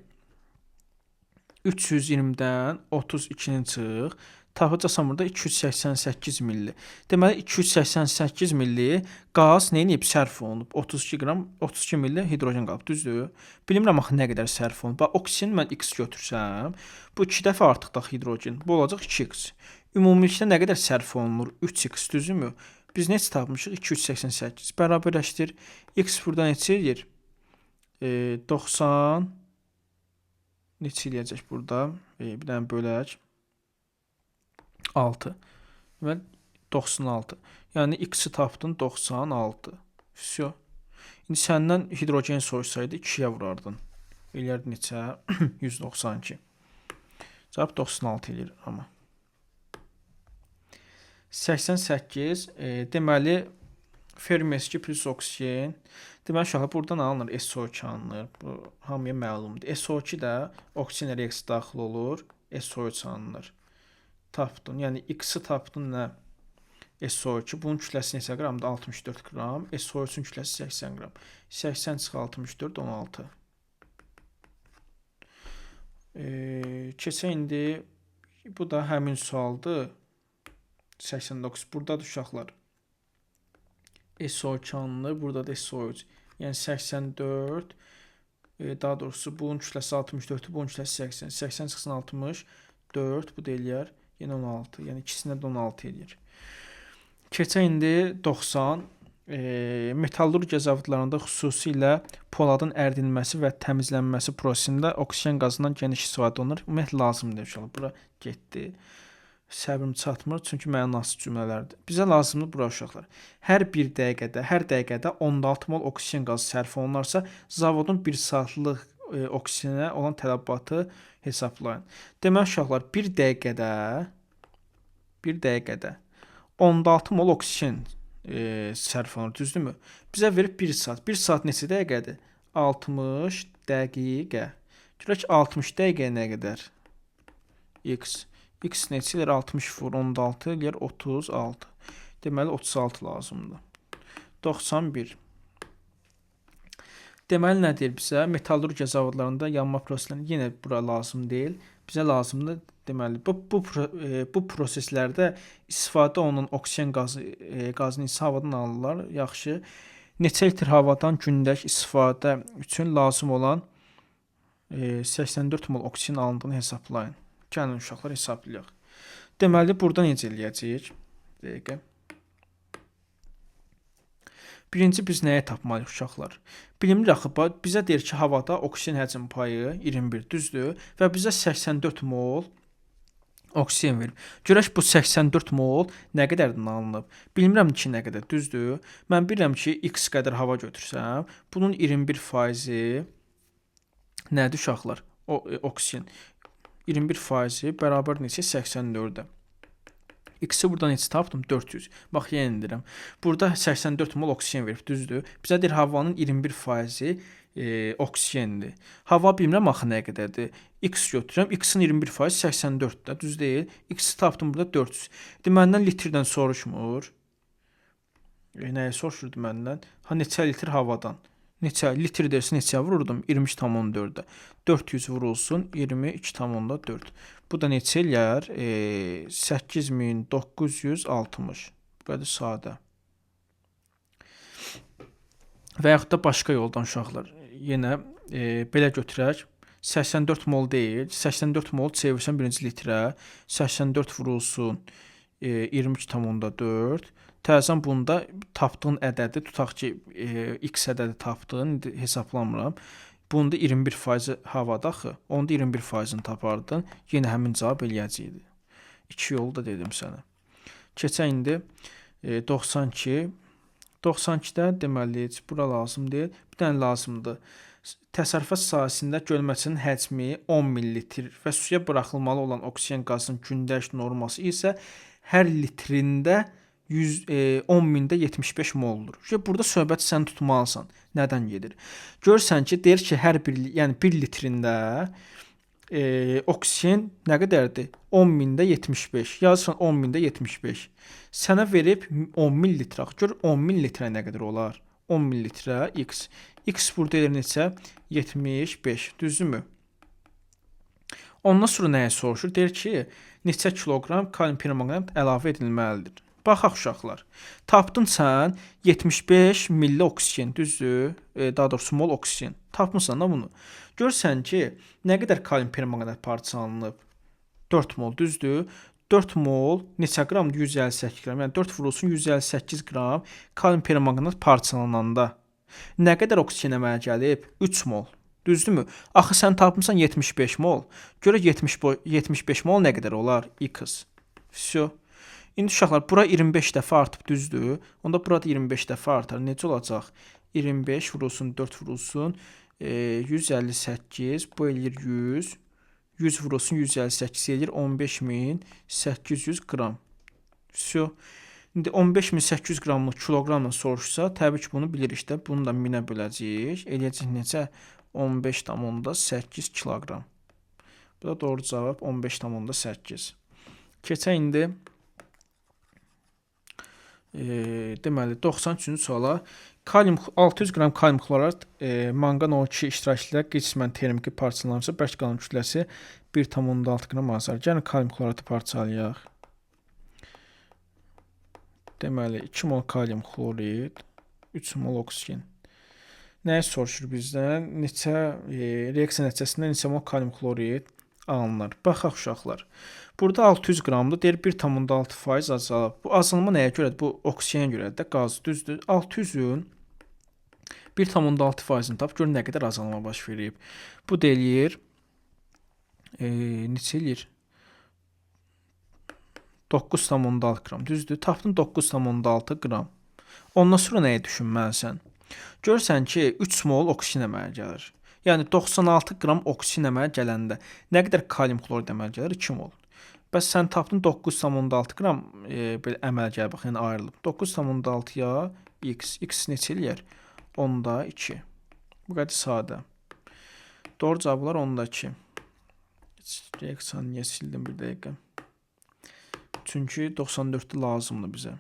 320-dən 32-ni çıx. Tapacaqsan burada 288 milli. Deməli 288 milli qaz nə edib sərf olunub? 32 qram, 32 milli hidrogen qalıb, düzdür? Bilmirəm axı nə qədər sərf olunub. Bax oksigen mən x götürsəm, bu 2 dəfə artıq da hidrogen. Bu olacaq 2x. Ümumilikdə nə qədər sərf olunur? 3x, düzdürmü? Biz neçə tapmışıq? 288. Bərabərləşdir. X burada neçə edir? 90 neçə eləyəcək burada? Bir dənə bölək. 6 və 96. Yəni x-i tapdın 96. Всё. İndi səndən hidrogen soysaydı 2-yə vurardın. Eləyərdi neçə? 192. Cavab 96 eləyir amma. 88 deməli Fermi-2 plus oksigen. Deməli uşaqlar buradan alınır SO2 alınır. Bu hamıya məlumdur. SO2 də oksigen reaksiyası daxil olur. SO3 alınır. Tapdın. Yəni x-i tapdın nə? SO2. Bunun kütləsi neçə qramdır? 64 qram. SO3-ün kütləsi 80 qram. 80 çıx 64 16. Keçək indi bu da həmin sualdır. 89. Buradadır uşaqlar. SO2 alınır. Burada da SO3. Yəni 84. Daha doğrusu bunun kütləsi 64, bunun kütləsi 80. 80 çıxsın 64. Bu da eləyər. Yəni 16. Yəni ikisində də 16 eləyir. Keçək indi 90. Metallurgiya zavodlarında xüsusilə poladın ərdilməsi və təmizlənməsi prosesində oksigen qazından geniş istifadə olunur. Ümumiyyətlə lazımdır uşaqlar. Bura getdi. Səbrim çatmır, çünki mənasız cümlələrdir. Bizə lazımdır bura uşaqlar. Hər dəqiqədə 10-6 mol oksigen qazı sərf olunarsa, zavodun 1 saatlıq oksigenə olan tələbatı hesablayın. Demək uşaqlar, bir dəqiqədə 10-6 mol oksigen sərf olunur, düzdürmü? Bizə verib 1 saat. 1 saat neçə dəqiqədir? 60 dəqiqə. Görək 60 dəqiqəyə nə qədər? X. X neçə eləyir? 60 vur 16 eləyir 36. Deməli 36 lazımdır. 91. Deməli nə deyir bizə? Metallurgiya zavodlarında yanma proseslərində yenə bura lazım deyil. Bizə lazımdır. Deməli bu proseslərdə istifadə olunan oksigen qazını isə havadan alırlar. Yaxşı. Neçə litr havadan gündəlik istifadə üçün lazım olan 84 mol oksigen alındığını hesablayın. Gəlin uşaqlar hesablayaq. Deməli burada necə eləyəcəyik? Dəqiqə. Birinci biz nəyə tapmalıyıq uşaqlar? Bilinmir axı, bizə deyir ki, havada oksigen həcm payı 21, düzdür? Və bizə 84 mol oksigen verir. Görək bu 84 mol nə qədərdən alınıb? Bilmirəm ki, nə qədər, düzdür? Mən bilirəm ki, x qədər hava götürsəm, bunun 21% nədir uşaqlar? Oksigen. 21% bərabər neçə? 84-də. X-i burada neçə tapdım? 400. Bax, yenə deyirəm. Burada 84 mol oksigen verib, düzdür? Bizə deyir, havanın 21% oksigendir. Hava bilmirəm axı nə qədərdir. X götürürəm. X-in 21% 84-də, düz deyil. X-i tapdım burada 400. Məndən litrdən soruşmur. Nəyə soruşurdu məndən? Neçə litr havadan? Neçə litr dersin neçə vururdum? 23,4-də. 400 vurulsun 22,4. Bu da neçə eləyər? 8960. Bu qədər sadə. Və yaxud da başqa yoldan uşaqlar. Yenə belə götürək. 84 mol deyil. 84 mol çevirsən birinci litrə. 84 vurulsun 22,4. Təzən bunda tapdığın ədədi, tutaq ki, x ədədi tapdın, hesablamıram. Bunda 21% havada axı, onda 21%-ni tapardın, yenə həmin cavab eləyəcəkdir. 2 yolu da dedim sənə. Keçək indi 92. 92-də deməli, bura lazım deyil, bir dənə lazımdır. Təsərrüfat sahəsində gölməçinin həcmi 10 ml və suya buraxılmalı olan oksigen qazının gündəlik norması isə hər litrində 10.000-də 75 moldur. Burada söhbəti sən tutmalısan. Nədən gedir? Görürsən ki, deyir ki, hər bir, yəni 1 litrində oksigen nə qədərdir? 10.000-də 75. Yazırsan 10.000-də 75. Sənə verib 10.000 litrə. Gör 10.000 litrə nə qədər olar? 10.000 litrə x. X burada edir neçə? 75. Düzdürmü? Ondan sonra nəyə soruşur? Deyir ki, neçə kiloqram kalium permanqanat əlavə edilməlidir? Baxaq uşaqlar. Tapdın sən 75 milli oksigen, düzdür? Daha doğrusu mol oksigen. Tapmısan da bunu. Görsən ki, nə qədər kalium permanqanat parçalanıb? 4 mol, düzdür? 4 mol neçə qramdır? 158 qram. Yəni 4 vurulsun 158 qram kalium permanqanat parçalananda nə qədər oksigen əmələ gəlib? 3 mol. Düzdürmü? Axı sən tapmısan 75 mol. Görə 75 mol nə qədər olar? X. Всё. İndi uşaqlar, bura 25 dəfə artıb, düzdür? Onda burada 25 dəfə artar. Necə olacaq? 25 vurulsun 4 vurulsun 158, bu eləyir 100. 100 vurulsun 158 eləyir 15800 qram. Всё. İndi 15800 qramlıq kiloqramla soruşsa, təbii ki, bunu bilirik də. Bunu da 1000-ə böləcəyik. Eləyəcək neçə? 15,8 kiloqram. Bu da doğru cavab 15,8. Keçək indi deməli 93-cü suala. 600 qram kalium xlorat manqan O2 iştirakı ilə qismən termiki parçalanırsa, bərk qalan kütləsi 1,6 qram azar. Gəlin kalium xloratı parçalayaq. Deməli 2 mol kalium xlorid, 3 mol oksigen. Nəyi soruşur bizdən? Reaksiya nəticəsində neçə mol kalium xlorid alınır? Baxaq uşaqlar. Burada 600 qramdır. Deyir 1,6% azalıb. Bu azalma nəyə görədir? Bu oksigenə görədir də, qaz, düzdür? 600-ün 1,6%-ni tap, gör nə qədər azalma baş verib. Bu deyir neçə eləyir? 9,6 qram, düzdür? Tapdın 9,6 qram. Ondan sonra nəyi düşünməlisən? Görsən ki, 3 mol oksigen əmələ gəlir. Yəni 96 qram oksigen əmələ gələndə nə qədər kalium xlorid əmələ gəlir? 2 mol. Bəs sən tapdın 9,6 qram belə əmələ gəlir, bax, yəni ayrılıb. 9,6-ya x. X neçə eləyər? 10-2. Bu qədər sadə. Doğru cavablar 10-2. Reaksiyanı niyə sildim bir dəqiqə? Çünki 94-də lazımdır bizə.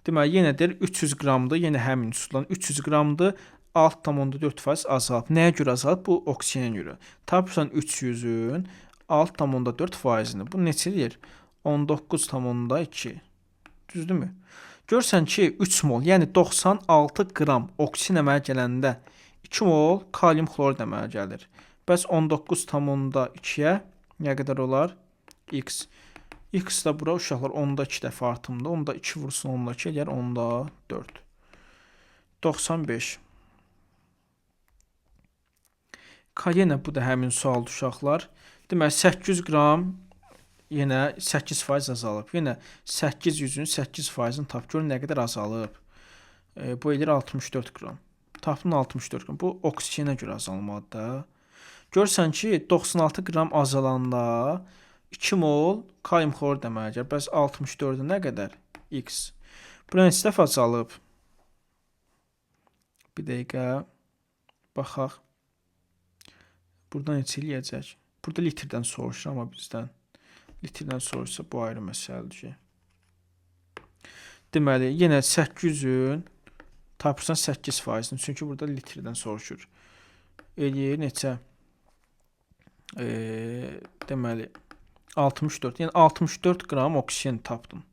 Deməli, yenə deyir 300 qramdır, yenə həmin üsuldan 300 qramdır, 6,4% azalıb. Nəyə görə azalıb? Bu oksigenə görə. Tapırsan 300-ün 6,4%-ni. Bu neçə eləyir? 19,2. Düzdürmü? Görsən ki, 3 mol, yəni 96 qram oksigen əmələ gələndə 2 mol kalium xlorid əmələ gəlir. Bəs 19,2-yə nə qədər olar? X. X da bura uşaqlar 10-2 dəfə artımda. 10-2 vursun 10-2 eləyər 10-4. 95. Yenə bu da həmin sualdır uşaqlar. Deməli 800 qram yenə 8% azalıb. Yenə 800-ün 8%-ni tap, gör nə qədər azalıb. Bu eləyir 64 qram. Tapdın 64 qram. Bu oksigenə görə azalmadır da. Görsən ki, 96 qram azalanda 2 mol kalium xlorid əmələ gəlir. Bəs 64-də nə qədər? X. Bura neçə dəfə azalıb? Bir dəqiqə baxaq. Burada neçə eləyəcək? Burada litrdən soruşur, amma bizdən litrdən soruşsa bu ayrı məsələdir ki. Deməli, yenə 800-ün tapırsan 8%-ni. Çünki burada litrdən soruşur. Eləyir neçə? Deməli 64. Yəni 64 qram oksigen tapdın.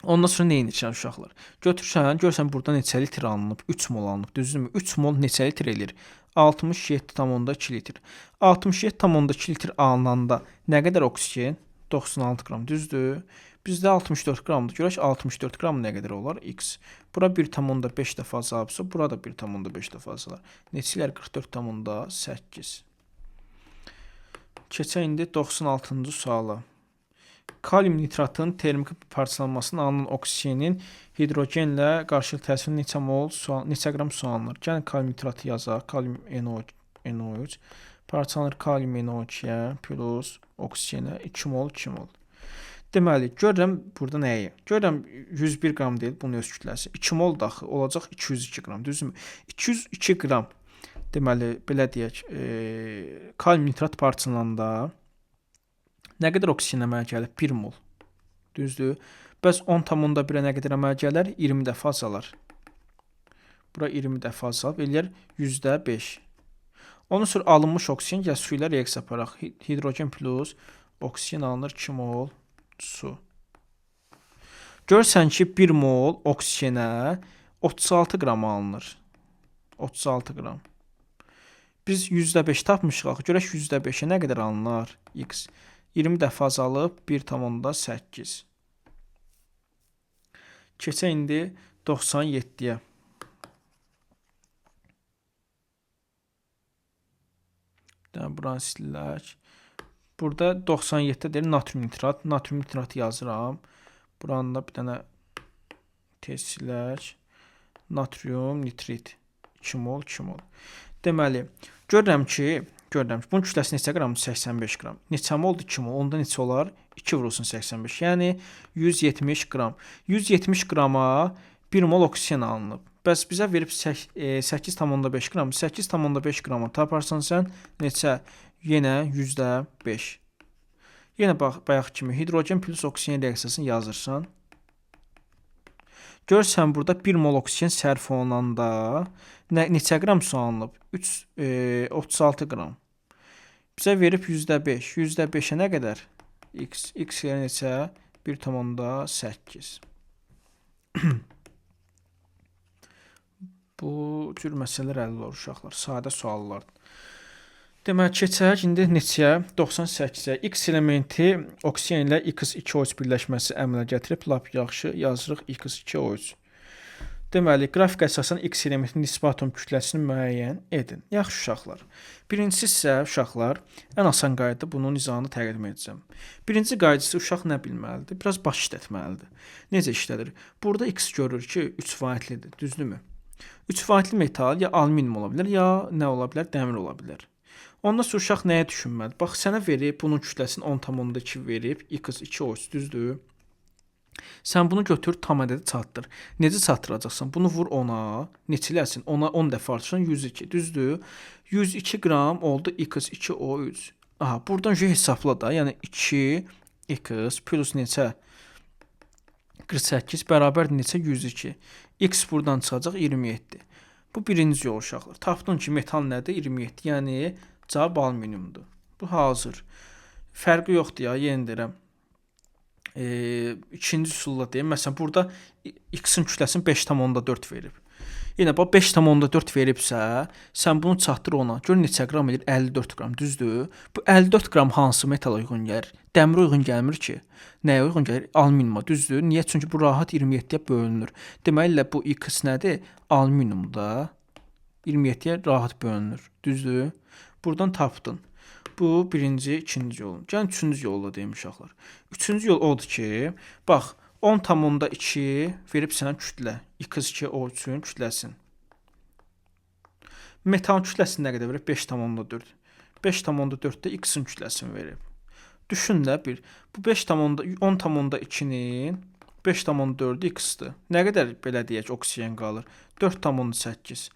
Ondan sonra nə edirsən uşaqlar? Götürsən, görsən burada neçə litr alınıb? 3 mol alınıb, düzdürmü? 3 mol neçə litr eləyir? 67,2 litr. 67,2 litr alınanda nə qədər oksigen? 96 qram, düzdür? Bizdə 64 qramdır. Görək 64 qram nə qədər olar? X. Bura 1,5 dəfə azalıbsa, bura da 1,5 dəfə azalar. Neçə eləyər? 44,8. Keçək indi 96-cı suala. Kalium nitratın termiki parçalanmasının alınan oksigenin hidrogenlə qarşılıq təsiri neçə qram su alınır? Gəlin kalium nitratı yazaq. Kalium NO3 parçalanır kalium NO2-yə plus oksigenə 2 mol 2 mol. Deməli, görürəm burada nəyi? Görürəm 101 qram deyil, bunun öz kütləsi. 2 mol daxı olacaq 202 qram, düzdürmü? 202 qram. Deməli, belə deyək, kalium nitrat parçalananda nə qədər oksigen əmələ gəlir? 1 mol. Düzdür? Bəs 10,1-ə nə qədər əmələ gələr? 20 dəfə azalar. Bura 20 dəfə azalıb, eləyər %5. Ondan sonra alınmış oksigen gəl su ilə reaksiya aparaq. Hidrogen plus oksigen alınır 2 mol su. Görürsən ki 1 mol oksigenə 36 qram alınır. 36 qram. Biz %5 tapmışıq. Görək %5-ə nə qədər alınır? X 20 dəfə azalıb 1,8. Keçə indi 97-yə. Buranı silək. Burada 97-də deyir natrium nitrat. Natrium nitratı yazıram. Buranı da bir dənə tez silək. Natrium nitrit 2 mol 2 mol. Deməli, görürəm ki, bunun kütləsi neçə qramdır? 85 qram. Neçə moldur? 2 mol. Onda neçə olar? 2 vurulsun 85. Yəni 170 qram. 170 qrama 1 mol oksigen alınıb. Bəs bizə verib 8,5 qram. 8,5 qrama taparsan sən neçə? Yenə %5. Yenə bayaq kimi hidrogen plus oksigen reaksiyasını yazırsan. Görürsən burada 1 mol oksigen sərf olunanda neçə qram su alınıb? 36 qram. Bizə verib %5. %5-ə nə qədər? X neçə? 1,8. Bu cür məsələlər həll olur uşaqlar. Sadə suallar. Deməli, keçək indi neçəyə? 98-ə. X elementi oksigen ilə X2O3 birləşməsi əmələ gətirib lap yaxşı yazırıq X2O3. Deməli, qrafik əsasən X elementinin nisbi atom kütləsini müəyyən edin. Yaxşı uşaqlar. Birincisi isə uşaqlar, ən asan qaydada bunun izahını təqdim edəcəm. Birinci qaydası uşaq nə bilməlidir? Biraz baş işlətməlidir. Necə işlədir? Burada X görür ki, 3 vaitlidir, düzdürmü? 3 vaitli metal ya alüminium ola bilər, ya nə ola bilər? Dəmir ola bilər. Ondan sonra uşaq nəyə düşünməlidir? Bax, sənə verib, bunun kütləsini 10,2 verib, X2O3 düzdür. Sən bunu götür, tam ədədi çatdır. Necə çatdıracaqsan? Bunu vur 10-a, neçiləsin? 10-a 10 dəfə artırsan 102, düzdür? 102 qram oldu X2O3. Aha, buradan hesabla da, yəni 2X plus neçə? 48 bərabərdir neçə? 102. X buradan çıxacaq 27. Bu birinci yol uşaqlar. Tapdın ki, metal nədir? 27. Yəni cavab alüminiumdur. Bu hazır. Fərqi yoxdur ya, yenə deyirəm. İkinci üsulla deyim. Məsələn, burada X-in kütləsini 5,4 verib. Yenə bax 5,4 veribsə, sən bunu çatdır ona. Gör neçə qram edir? 54 qram, düzdür? Bu 54 qram hansı metala uyğun gəlir? Dəmirə uyğun gəlmir ki. Nəyə uyğun gəlir? Alüminiuma, düzdür? Niyə? Çünki bu rahat 27-yə bölünür. Deməli, bu X nədir? Alüminiumda 27-yə rahat bölünür, düzdür? Buradan tapdın. Bu birinci, ikinci yolun. Gəlin üçüncü yolla deyim uşaqlar. Üçüncü yol odur ki, bax 10,2 verib sənə kütlə. X2O3-ün kütləsini. Metalın kütləsini nə qədər verib? 5,4. 5,4-də X-in kütləsini verib. Düşün də bir. Bu 10,2-nin 5,4-ü X-dir. Nə qədər belə deyək oksigen qalır? 4,8.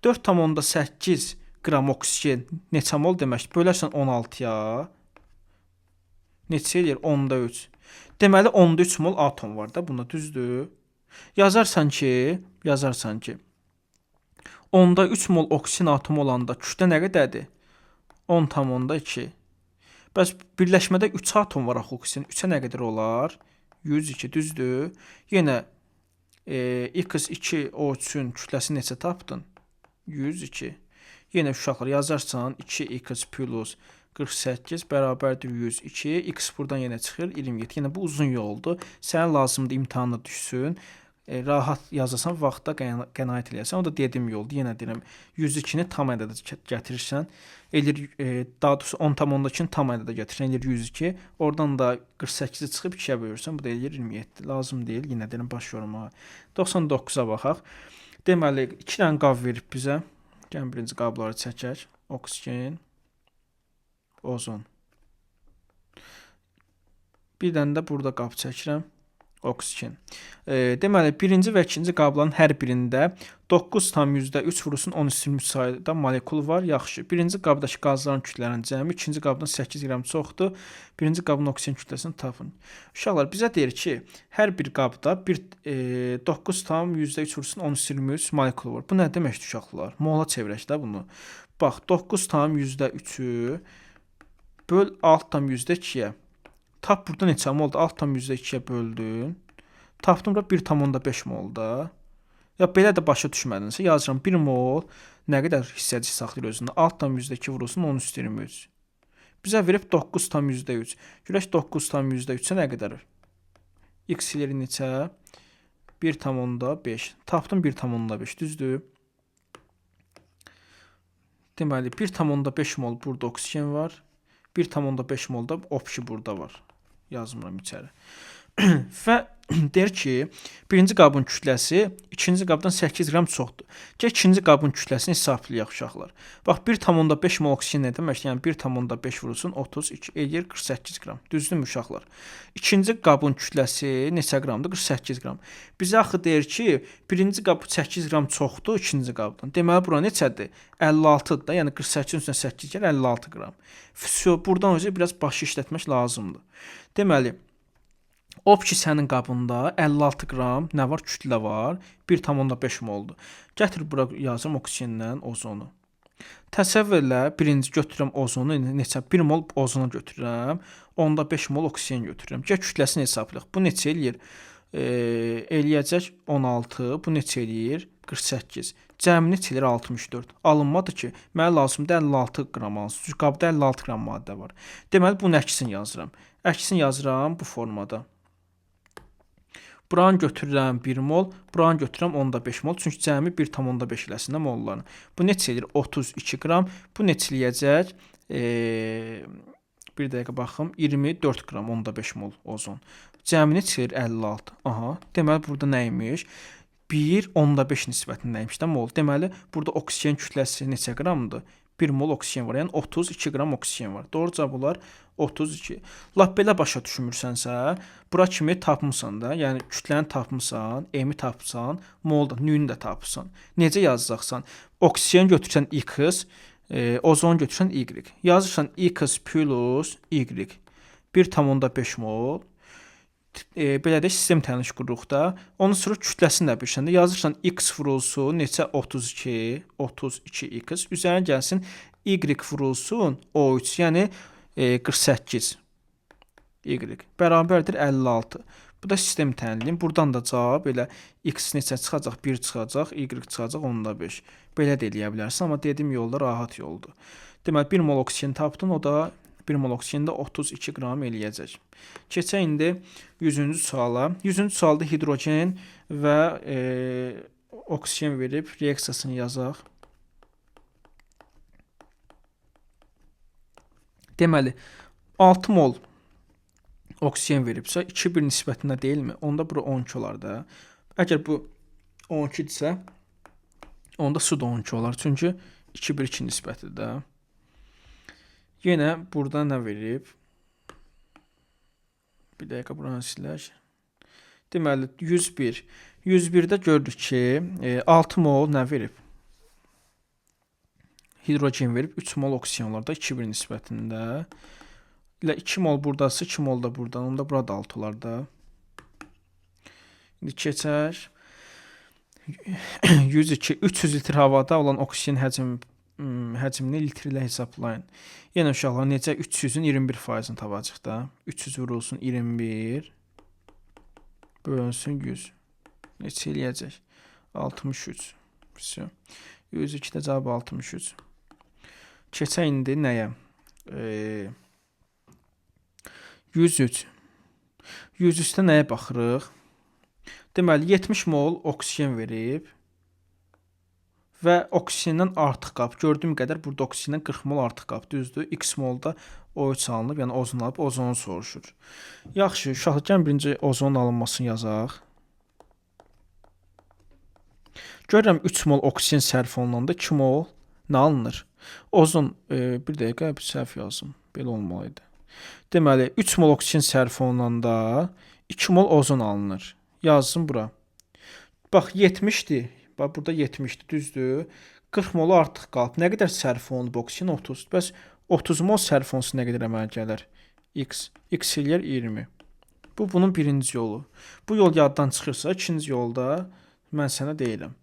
4,8 qram oksigen neçə mol deməkdir? Bölərsən 16-ya. Neçə eləyir? 10-3. Deməli 10-3 mol atom var da bunda, düzdür? Yazarsan ki 10-3 mol oksigen atomu olanda kütlə nə qədərdir? 10,2. Bəs birləşmədə 3 atom var axı oksigen. 3-ə nə qədər olar? 102, düzdür? Yenə X2O3-ün kütləsi neçə tapdın? 102. Yenə uşaqlar yazarsan 2X plus 48 bərabərdir 102. X buradan yenə çıxır 27. Yəni bu uzun yoldur. Sənə lazımdır imtahanda düşsün. Rahat yazasan vaxtda qənaət eləyəsən. O da dediyim yoldur. Yenə deyirəm 102-ni tam ədədə gətirirsən. Eləyir daha doğrusu 10,2-ni tam ədədə gətirirsən. Eləyir 102. Oradan da 48-i çıxıb 2-yə bölürsən. Bu da eləyir 27. Lazım deyil. Yenə deyirəm baş yoruma. 99-a baxaq. Deməli 2 dənə qab verib bizə. Gəlin birinci qabları çəkək. Oksigen, ozon. Bir dənə də burada qab çəkirəm. Oksigen. Deməli, birinci və ikinci qabların hər birində 9,3 vurulsun 10 üstün 3 sayda molekul var. Yaxşı. Birinci qabdakı qazların kütlələrinin cəmi ikinci qabdan 8 qram çoxdur. Birinci qabın oksigen kütləsini tapın. Uşaqlar, bizə deyir ki, hər bir qabda 9,3 vurulsun 10 üstün 23 molekul var. Bu nə deməkdir uşaqlar? Mola çevirək də bunu. Bax, 9 tam %3-ü böl 6 tam %2-yə. Tap burada neçə moldur? 6 tam %2-yə böldün. Tapdım bura 1,5 mol da. Ya belə də başa düşmədinsə yazıram 1 mol nə qədər hissəcik saxlayır özündə? 6 tam %2 vurulsun 10 üstü 23. Bizə verib 9 tam %3. Görək 9 tam %3-ə nə qədər? X ilə neçə? 1,5. Tapdım 1,5, düzdür? Deməli 1,5 mol burada oksigen var. 1,5 mol da O2 burada var. Yazmıram içəri. Və deyir ki, birinci qabın kütləsi ikinci qabdan 8 qram çoxdur. Gəl ikinci qabın kütləsini hesablayaq uşaqlar. Bax 1,5 mol oksigen nə demək? Yəni 1,5 vurulsun 32 eləyir 48 qram. Düzdürmü uşaqlar? İkinci qabın kütləsi neçə qramdır? 48 qram. Bizə axı deyir ki, birinci qab 8 qram çoxdur ikinci qabdan. Deməli bura neçədir? 56-dır da. Yəni 48-in üstünə 8 gəl 56 qram. Buradan özə biraz başı işlətmək lazımdır. Deməli O2 sənin qabında 56 qram nə var? Kütlə var. 1,5 moldur. Gətir bura yazım oksigenlə ozonu. Təsəvvür elə, birinci götürürəm ozonu, neçə? 1 mol ozonu götürürəm. Onda 5 mol oksigen götürürəm. Gəl kütləsini hesablayaq. Bu neçə eləyir? Eləyəcək 16. Bu neçə eləyir? 48. Cəmi neçə eləyir? 64. Alınmadı ki, mənə lazımdır 56 qram alsın. Qabda 56 qram maddə var. Deməli, bunun əksini yazıram. Əksini yazıram bu formada. Buranı götürürəm 1 mol, buranı götürürəm 15 mol. Çünki cəmi 1,5 eləsinlər mollarını. Bu neçə eləyir? 32 qram. Bu neçə eləyəcək? Bir dəqiqə baxım. 24 qram 15 mol ozon. Cəmi neçə eləyir? 56. Aha. Deməli burada nə imiş? 1,5 nisbətində nəymiş də mol. Deməli burada oksigen kütləsi neçə qramdır? 1 mol oksigen var. Yəni 32 qram oksigen var. Doğru cavab olar 32. Lap belə başa düşmürsənsə, bura kimi tapmısan da, yəni kütləni tapmısan, M-i tapsan, molda nünü də tapsan. Necə yazacaqsan? Oksigen götürsən X, ozon götürsən Y. Yazırsan X plus Y. 1,5 mol. Belə də sistem təniş qururuq da. Onun sonra kütləsini də bilirsən də. Yazırsan X vurulsun neçə? 32, 32X. Üzərinə gəlsin Y vurulsun O3, yəni 48 Y bərabərdir 56. Bu da sistem təhlilin. Buradan da cavab elə X neçə çıxacaq? 1 çıxacaq, Y çıxacaq 15. Belə də eləyə bilərsən, amma dediyim yolda rahat yoldur. Deməli 1 mol oksigen tapdın, o da 1 mol oksigen də 32 qram eləyəcək. Keçək indi 100-cü suala. 100-cü sualda hidrogen və oksigen verib reaksiyasını yazaq. Deməli 6 mol oksigen veribsə 2:1 nisbətində deyilmi? Onda bura 12 olar da. Əgər bu 12-dirsə, onda su da 12 olar. Çünki 2:2 nisbətidir də. Yenə burada nə verib? Bir dəqiqə buranı silək. Deməli 101. 101-də görürük ki, 6 mol nə verib? Hidrogen verib 3 mol oksigen olar da 2:1 nisbətində. Elə 2 mol buradası, 2 mol da buradan. Onda burada 6 olar da. İndi keçək. 102. 300 litr havada olan oksigen həcmini litr ilə hesablayın. Yenə uşaqlar necə 300-ün 21%-ni tapacaq da. 300 vurulsun 21 bölünsün 100. Neçə eləyəcək? 63. 102-də cavab 63. Keçək indi nəyə? 103. 103-də nəyə baxırıq? Deməli 70 mol oksigen verib və oksigenden artıq qab. Gördüyüm qədər burada oksigenden 40 mol artıq qab. Düzdür? X molda O3 alınıb, yəni ozon alıb, ozonu soruşur. Yaxşı, uşaqlar gəlin birinci ozonun alınmasını yazaq. Görürəm 3 mol oksigen sərf olunanda 2 mol nə alınır? Ozon, bir dəqiqə səhv yazdım. Belə olmalıydı. Deməli 3 mol oksigen sərf olunanda 2 mol ozon alınır. Yazsın bura. Bax 70-dir. Bax burada 70-dir, düzdür? 40 mol artıq qalıb. Nə qədər sərf olunub oksigen? 30. Bəs 30 mol sərf olunsa nə qədər əmələ gələr? X. X eləyər 20. Bu bunun birinci yolu. Bu yol yaddan çıxırsa, ikinci yolda mən sənə deyirəm.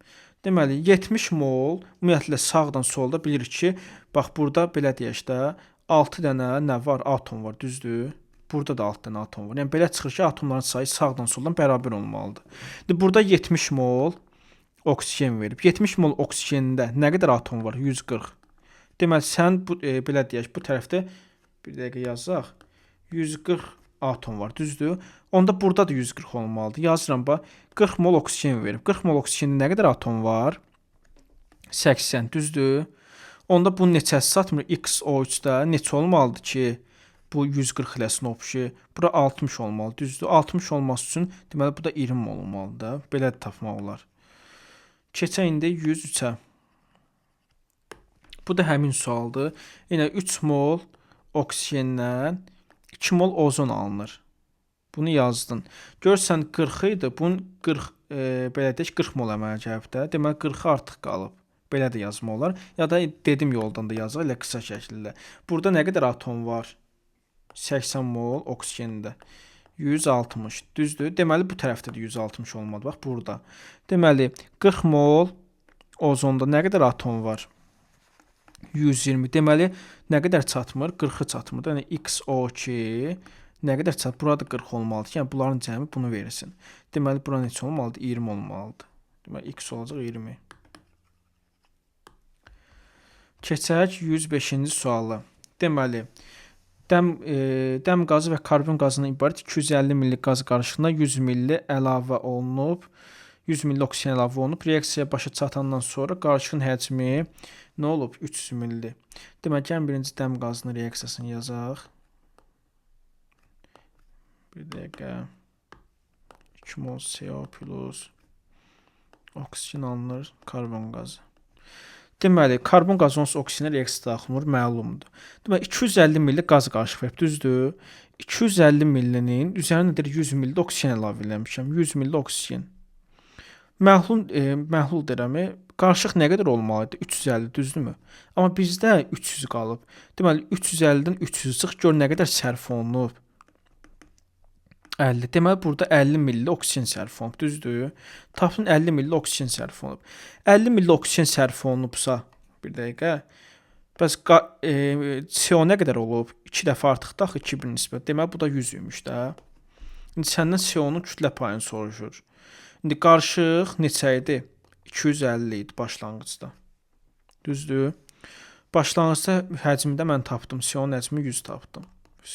Deməli 70 mol ümumiyyətlə sağdan solda bilirik ki, bax burada belə deyək də 6 dənə nə var? Atom var, düzdür? Burada da 6 dənə atom var. Yəni belə çıxır ki, atomların sayı sağdan soldan bərabər olmalıdır. İndi burada 70 mol oksigen verib. 70 mol oksigendə nə qədər atom var? 140. Deməli sən bu belə deyək, bu tərəfdə bir dəqiqə yazaq. 140 atom var, düzdür? Onda burada da 140 olmalıdır. Yazıram bax. 40 mol oksigen verib. 40 mol oksigendə nə qədər atom var? 80, düzdür? Onda bunun neçəsi çatmır? XO3-də neçə olmalıdır ki, bu 140 eləsin obşi? Bura 60 olmalı, düzdür? 60 olması üçün deməli bu da 20 olmalıdır. Belə də tapmaq olar. Keçək indi 103-ə. Bu da həmin sualdır. Yenə 3 mol oksigendən 2 mol ozon alınır. Bunu yazdın. Görsən 40 idi. Bunun 40 belə deyək 40 mol əmələ gəlib də. Deməli 40 artıq qalıb. Belə də yazmaq olar. Ya da dedim yoldan da yazaq elə qısa şəkildə. Burada nə qədər atom var? 80 mol oksigendə. 160. Düzdür? Deməli bu tərəfdə də 160 olmalı. Bax burada. Deməli 40 mol ozonda nə qədər atom var? 120. Deməli nə qədər çatmır? 40-ı çatmır. Yəni XO2 nə qədər çat? Burada 40 olmalıdır ki, yəni bunların cəmi bunu verirsin. Deməli bura neçə olmalıdır? 20 olmalıdır. Deməli x olacaq 20. Keçək 105-ci suala. Deməli dəm qazı və karbon qazından ibarət 250 ml qaz qarışığına 100 ml əlavə olunub. 100 ml oksigen əlavə olunub. Reaksiya başa çatandan sonra qarışığın həcmi nə olub? 300 ml. Deməli gəlin birinci dəm qazının reaksiyasını yazaq. Bir dəqiqə. 2 mol CO plus oksigen alınır, karbon qazı. Deməli, karbon qazı onsuz oksigenə reaksiya daxil olur, məlumdur. Deməli 250 ml qaz qarışıq verib, düzdür? 250 ml-nin üzərinə 100 ml oksigen əlavə eləmişəm. 100 ml oksigen. Məhlul deyirəm, qarışıq nə qədər olmalıdır? 350, düzdürmü? Amma bizdə 300 qalıb. Deməli 350-dən 300 çıx, gör nə qədər sərf olunub? 50. Deməli burada 50 ml oksigen sərf olunub, düzdür? Tapın 50 ml oksigen sərf olunub. 50 ml oksigen sərf olunubsa, bir dəqiqə. Bəs CO nə qədər olub? 2 dəfə artıq da 2-1 nisbət. Deməli bu da 100 imiş də. İndi səndən CO-nun kütlə payını soruşur. İndi qarışıq neçə idi? 250 idi başlanğıcda. Düzdür? Başlanğıcda həcmdə mən tapdım. CO-nun həcmi 100 tapdım.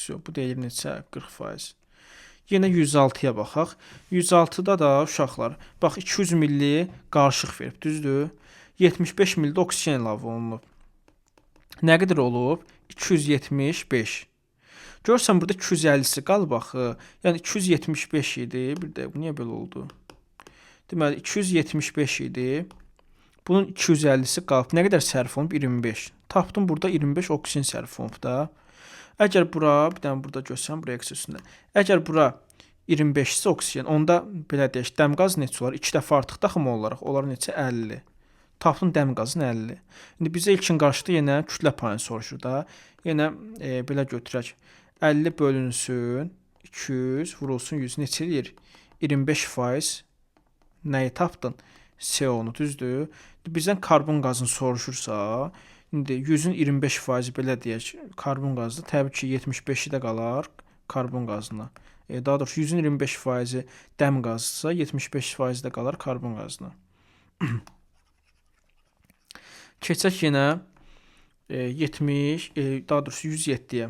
Bu deyir neçə? 40%. Yenə 106-ya baxaq. 106-da da uşaqlar, bax 200 ml qarışıq verib, düzdür? 75 ml oksigen əlavə olunub. Nə qədər olub? 275. Görürsən burada 250-si qalıb axı. Yəni 275 idi. Bir də bu niyə belə oldu? Deməli 275 idi. Bunun 250-si qalıb. Nə qədər sərf olunub? 25. Tapdım burada 25 oksigen sərf olunub da. Əgər bura, bir dənə burada görsəm bu reaksiya üstündə. Əgər bura 25-si oksigen, onda belə deyək, dəm qazı neçə olar? 2 dəfə artıq daxım olaraq, onlar neçə? 50. Tapdım dəm qazını 50. İndi bizə ilkin qarşıda yenə kütlə payını soruşur da. Yenə belə götürək. 50 bölünsün 200 vurulsun 100 neçə edir? 25%. Nəyi tapdın? CO-nu, düzdür? Bizdən karbon qazını soruşursa, indi 100-ün 25% belə deyək, karbon qazı təbii ki 75-i də qalar karbon qazına. Daha doğrusu 100-ün 25% dəm qazısa, 75% də qalar karbon qazına. Keçək yenə 70, daha doğrusu 107-yə.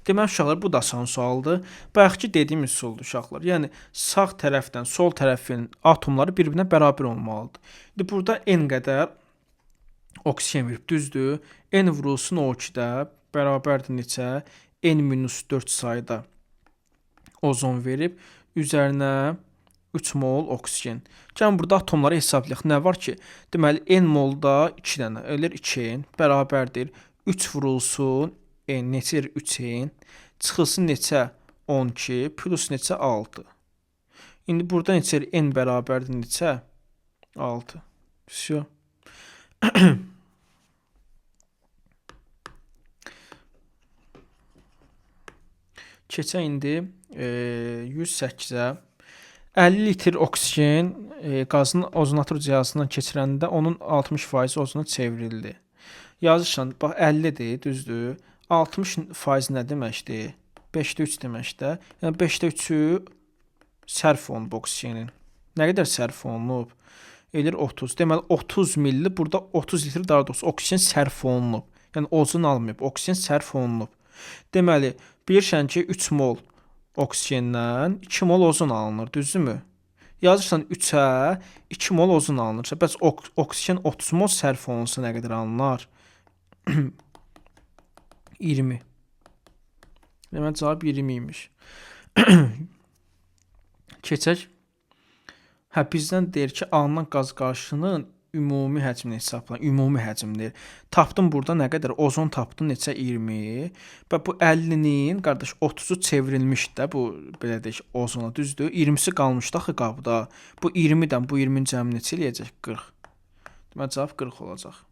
Deməli uşaqlar, bu da asan sualdır. Bayaqki dediyim üsuldur uşaqlar. Yəni sağ tərəfdən sol tərəfin atomları bir-birinə bərabər olmalıdır. İndi burada n qədər oksigen verib, düzdür? N vurulsun O2-də bərabərdir neçə? N-4 sayda ozon verib, üzərinə 3 mol oksigen. Gəlin burada atomları hesablayaq. Nə var ki? Deməli n molda 2 dənə, elə 2n bərabərdir. 3 vurulsun n neçədir? 3n. Çıxılsın neçə? 12 plus neçə? 6. İndi burada neçədir? N bərabərdir neçə? 6. Всё. Keçək indi 108-ə. 50 litr oksigen qazın ozonator cihazından keçirəndə onun 60% ozona çevrildi. Yazırsan, bax 50-dir, düzdür? 60% nə deməkdir? 5-də 3 deməkdir. Yəni 5-də 3-ü sərf olunub oksigenin. Nə qədər sərf olunub? Edir 30. Deməli 30 milli burada 30 litr daha doğrusu oksigen sərf olunub. Yəni ozon almayıb, oksigen sərf olunub. Deməli bilirsən ki 3 mol oksigendən 2 mol ozon alınır, düzdürmü? Yazırsan 3-ə 2 mol ozon alınırsa, bəs oksigen 30 mol sərf olunsa nə qədər alınır? 20. Deməli cavab 20 imiş. Keçək. Bizdən deyir ki, alınan qaz qarışığının ümumi həcmini hesabla. Ümumi həcmdir. Tapdım burada nə qədər? Ozon tapdım neçə? 20. Və bu 50-nin qardaş 30-u çevrilmişdi də bu belə deyək ozona, düzdür? 20-si qalmışdı axı qabda. Bu 20-dən bu 20-nin cəmi neçə eləyəcək? 40. Deməli cavab 40 olacaq.